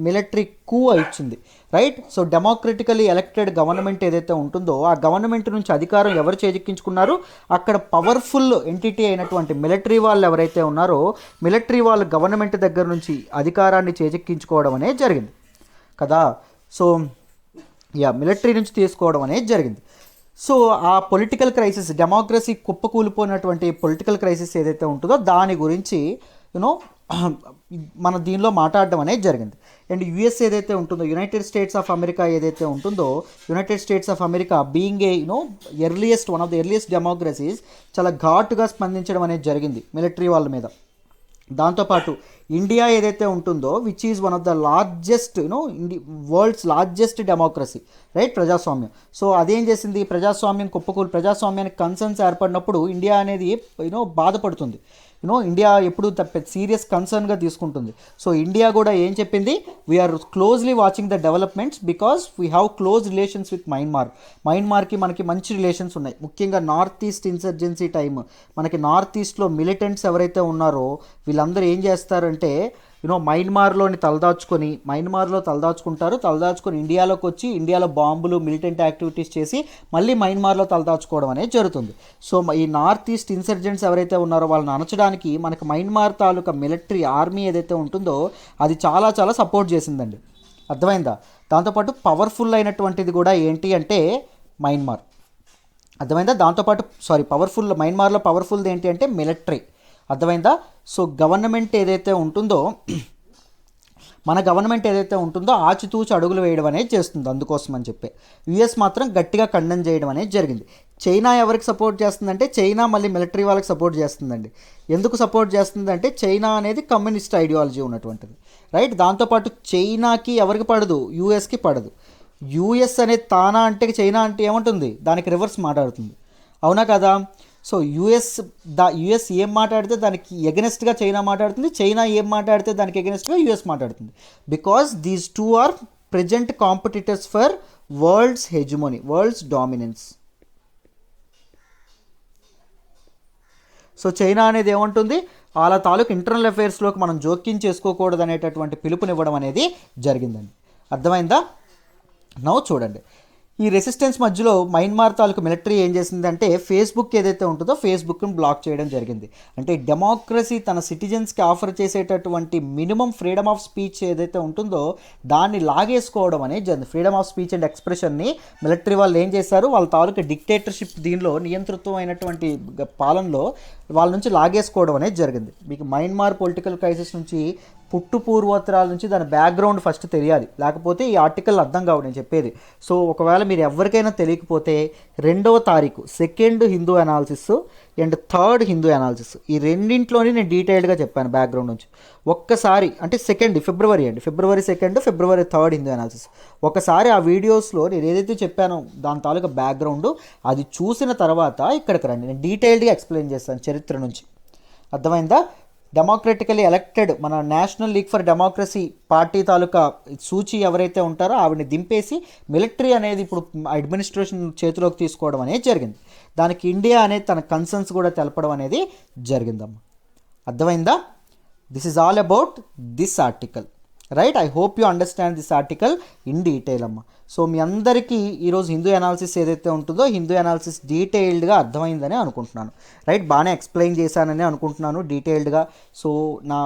మిలిటరీ కూ ఇచ్చింది. Right. So democratically elected government ఏదైతే ఉంటుందో ఆ గవర్నమెంట్ నుంచి అధికారం ఎవరు చేజిక్కించుకున్నారు, అక్కడ పవర్ఫుల్ ఎంటిటీ అయినటువంటి మిలిటరీ వాళ్ళు ఎవరైతే ఉన్నారో మిలిటరీ వాళ్ళు గవర్నమెంట్ దగ్గర నుంచి అధికారాన్ని చేజిక్కించుకోవడం అనేది జరిగింది కదా. సో మిలిటరీ నుంచి తీసుకోవడం అనేది జరిగింది. సో ఆ పొలిటికల్ క్రైసిస్, డెమోక్రసీ కుప్పకూలిపోయినటువంటి పొలిటికల్ క్రైసిస్ ఏదైతే ఉంటుందో దాని గురించి మన దీనిలో మాట్లాడడం అనేది జరిగింది. అండ్ యుఎస్ ఏదైతే ఉంటుందో, యునైటెడ్ స్టేట్స్ ఆఫ్ అమెరికా ఏదైతే ఉంటుందో, United states of America being one of the earliest democracies చాలా ఘాటుగా స్పందించడం అనేది జరిగింది మిలిటరీ వాళ్ళ మీద. దాంతోపాటు ఇండియా ఏదైతే ఉంటుందో which is one of the largest world's largest democracy, right, ప్రజాస్వామ్యం. సో అదేం చేసింది, ప్రజాస్వామ్యానికి కన్సర్న్స్ ఏర్పడినప్పుడు ఇండియా అనేది బాధపడుతుంది. ఇండియా ఎప్పుడు సీరియస్ కన్సర్న్గా తీసుకుంటుంది. సో ఇండియా కూడా ఏం చెప్పింది, we're closely watching the developments because we have close relations with మయన్మార్కి మనకి మంచి రిలేషన్స్ ఉన్నాయి. ముఖ్యంగా నార్త్ ఈస్ట్ ఇన్సర్జెన్సీ టైం, మనకి నార్త్ ఈస్ట్లో మిలిటెంట్స్ ఎవరైతే ఉన్నారో వీళ్ళందరూ ఏం చేస్తారంటే మయన్మార్లో తలదాచుకొని ఇండియాలోకి వచ్చి ఇండియాలో బాంబులు మిలిటెంట్ యాక్టివిటీస్ చేసి మళ్ళీ మయన్మార్లో తలదాచుకోవడం అనేది జరుగుతుంది. సో ఈ నార్త్ ఈస్ట్ ఇన్సర్జెంట్స్ ఎవరైతే ఉన్నారో వాళ్ళని అణచడానికి మనకి మయన్మార్ తాలూకా మిలిటరీ ఆర్మీ ఏదైతే ఉంటుందో అది చాలా చాలా సపోర్ట్ చేసిందండి. అర్థమైందా? దాంతోపాటు పవర్ఫుల్ అయినటువంటిది కూడా ఏంటి అంటే మయన్మార్. అర్థమైందా? దాంతోపాటు మయన్మార్లో పవర్ఫుల్ది ఏంటి అంటే మిలిటరీ. అర్థమైందా? సో గవర్నమెంట్ ఏదైతే ఉంటుందో మన గవర్నమెంట్ ఏదైతే ఉంటుందో ఆచితూచి అడుగులు వేయడం అనేది చేస్తుంది, అందుకోసం అని చెప్పి యూఎస్ మాత్రం గట్టిగా ఖండన చేయడం అనేది జరిగింది. చైనా ఎవరికి సపోర్ట్ చేస్తుందంటే చైనా మళ్ళీ మిలిటరీ వాళ్ళకి సపోర్ట్ చేస్తుందండి. ఎందుకు సపోర్ట్ చేస్తుందంటే చైనా అనేది కమ్యూనిస్ట్ ఐడియాలజీ ఉన్నటువంటిది, రైట్. దాంతోపాటు చైనాకి ఎవరికి పడదు, యూఎస్కి పడదు. యూఎస్ అనేది తానా అంటే చైనా అంటే ఏముంటుంది, దానికి రివర్స్ మాట్లాడుతుంది, అవునా కదా. సో యూఎస్ ఏం మాట్లాడితే దానికి ఎగనెస్ట్గా చైనా మాట్లాడుతుంది, చైనా ఏం మాట్లాడితే దానికి ఎగనెస్ట్గా యూఎస్ మాట్లాడుతుంది. Because these two are present competitors for world's hegemony, world's dominance. So China అనేది ఏముంటుంది, వాళ్ళ తాలూకు ఇంటర్నల్ అఫైర్స్లోకి మనం జోక్యం చేసుకోకూడదు అనేటటువంటి పిలుపునివ్వడం అనేది జరిగిందండి. అర్థమైందా? నౌ చూడండి, ఈ రెసిస్టెన్స్ మధ్యలో మయన్మార్ తాలూకు మిలిటరీ ఏం చేసిందంటే ఫేస్బుక్ ఏదైతే ఉంటుందో ఫేస్బుక్ని బ్లాక్ చేయడం జరిగింది. అంటే డెమోక్రసీ తన సిటిజన్స్కి ఆఫర్ చేసేటటువంటి మినిమం ఫ్రీడమ్ ఆఫ్ స్పీచ్ ఏదైతే ఉంటుందో దాన్ని లాగేసుకోవడం అనేది జరిగింది. ఫ్రీడమ్ ఆఫ్ స్పీచ్ అండ్ ఎక్స్ప్రెషన్ని మిలిటరీ వాళ్ళు ఏం చేశారు, వాళ్ళ తాలూకు డిక్టేటర్షిప్ దీనిలో నియంతృత్వం అయినటువంటి పాలనలో వాళ్ళ నుంచి లాగేసుకోవడం అనేది జరిగింది. మీకు మయన్మార్ పొలిటికల్ క్రైసిస్ నుంచి పుట్టు పూర్వోత్తరాల నుంచి దాని బ్యాక్గ్రౌండ్ ఫస్ట్ తెలియాలి, లేకపోతే ఈ ఆర్టికల్ అర్థం కావు నేను చెప్పేది. సో ఒకవేళ మీరు ఎవరికైనా తెలియకపోతే 2వ తారీఖు second Hindu analysis and third Hindu analysis ఈ రెండింట్లోనే నేను డీటెయిల్డ్గా చెప్పాను బ్యాక్గ్రౌండ్ నుంచి. ఒక్కసారి అంటే ఫిబ్రవరి 2, ఫిబ్రవరి 3 హిందూ అనాలిసిస్. ఒకసారి ఆ వీడియోస్లో నేను ఏదైతే చెప్పానో దాని తాలూకా బ్యాక్గ్రౌండ్ అది చూసిన తర్వాత ఇక్కడికి రండి, నేను డీటెయిల్డ్గా ఎక్స్ప్లెయిన్ చేస్తాను చరిత్ర నుంచి. అర్థమైందా? డెమోక్రటికలీ ఎలక్టెడ్ మన national league for democracy party తాలూకా సూచి ఎవరైతే ఉంటారో ఆవిడని దింపేసి మిలిటరీ అనేది ఇప్పుడు అడ్మినిస్ట్రేషన్ చేతిలోకి తీసుకోవడం అనేది జరిగింది. దానికి ఇండియా అనేది తన కన్సర్న్స్ కూడా తెలపడం అనేది జరిగిందమ్మా. అర్థమైందా? This is all about this article, right. I hope you understand this article in detail అమ్మా. సో మీ అందరికీ ఈరోజు హిందూ అనాలిసిస్ ఏదైతే ఉంటుందో హిందూ అనాలిసిస్ డీటెయిల్డ్గా అర్థమైందని అనుకుంటున్నాను, రైట్. బాగానే ఎక్స్ప్లెయిన్ చేశానని అనుకుంటున్నాను డీటెయిల్డ్గా. సో నా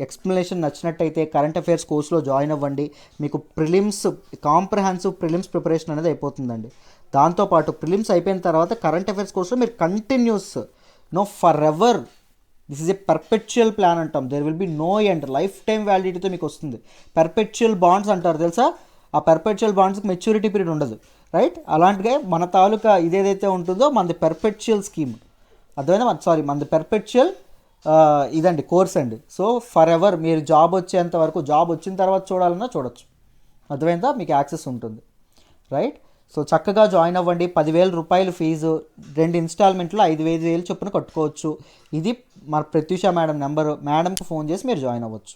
ఎక్స్ప్లెనేషన్ నచ్చినట్టయితే కరెంట్ అఫైర్స్ కోర్సులో జాయిన్ అవ్వండి. మీకు కాంప్రహెన్సివ్ ప్రిలిమ్స్ ప్రిపరేషన్ అనేది అయిపోతుందండి. దాంతోపాటు ప్రిలిమ్స్ అయిపోయిన తర్వాత కరెంట్ అఫైర్స్ కోర్సులో మీరు continues for ever, this is a perpetual plan అంటాం. There will be no end, life time వ్యాలిడిటీతో మీకు వస్తుంది. పర్పెచువల్ బాండ్స్ అంటారు తెలుసా, ఆ పర్పెచువల్ బాండ్స్కి మెచ్యూరిటీ పీరియడ్ ఉండదు, రైట్. అలాంటిగా మన తాలూకా ఇదేదైతే ఉంటుందో మనది పర్పెచువల్ స్కీమ్, అర్థమైనా మనది పర్పెచువల్ ఇదండి కోర్స్ అండి. సో ఫర్ ఎవర్ మీరు జాబ్ వచ్చేంత వరకు, జాబ్ వచ్చిన తర్వాత చూడాలన్నా చూడొచ్చు, అర్థమైందా, మీకు యాక్సెస్ ఉంటుంది, రైట్. సో చక్కగా జాయిన్ అవ్వండి. 10,000 రూపాయలు ఫీజు, 2 ఇన్స్టాల్మెంట్లో 5,000 చొప్పున కట్టుకోవచ్చు. ఇది మన ప్రత్యూష మేడం నెంబరు, మేడంకి ఫోన్ చేసి మీరు జాయిన్ అవ్వచ్చు,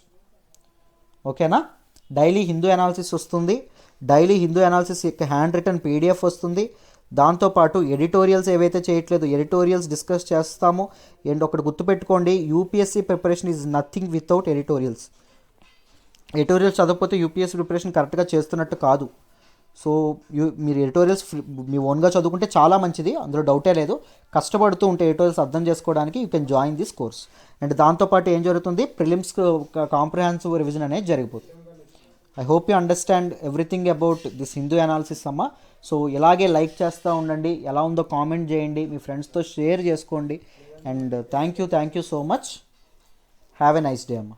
ఓకేనా. డైలీ హిందూ అనాలిసిస్ వస్తుంది, డైలీ హిందూ అనాలిసిస్ యొక్క హ్యాండ్ రిటన్ పీడిఎఫ్ వస్తుంది. దాంతోపాటు ఎడిటోరియల్స్ ఏవైతే చేయట్లేదు ఎడిటోరియల్స్ డిస్కస్ చేస్తాము. అండ్ ఒకటి గుర్తుపెట్టుకోండి, UPSC preparation is nothing without editorials. Editorials చదవకపోతే యూపీఎస్సీ ప్రిపరేషన్ కరెక్ట్గా చేస్తున్నట్టు కాదు. సో మీరు ఎడిటోరియల్స్ మీ ఓన్గా చదువుకుంటే చాలా మంచిది, అందులో డౌటే లేదు. కష్టపడుతూ ఉంటే ఎడిటోరియల్స్ అర్థం చేసుకోవడానికి you can join this course. And దాంతోపాటు ఏం జరుగుతుంది, ప్రిలిమ్స్ కాంప్రహెన్సివ్ రివిజన్ అనేది జరిగిపోతుంది. I hope you understand everything about this Hindu analysis అమ్మ. సో ఇలాగే లైక్ చేస్తూ ఉండండి, ఎలా ఉందో కామెంట్ చేయండి, మీ ఫ్రెండ్స్తో షేర్ చేసుకోండి. And thank you so much. Have a nice day అమ్మ.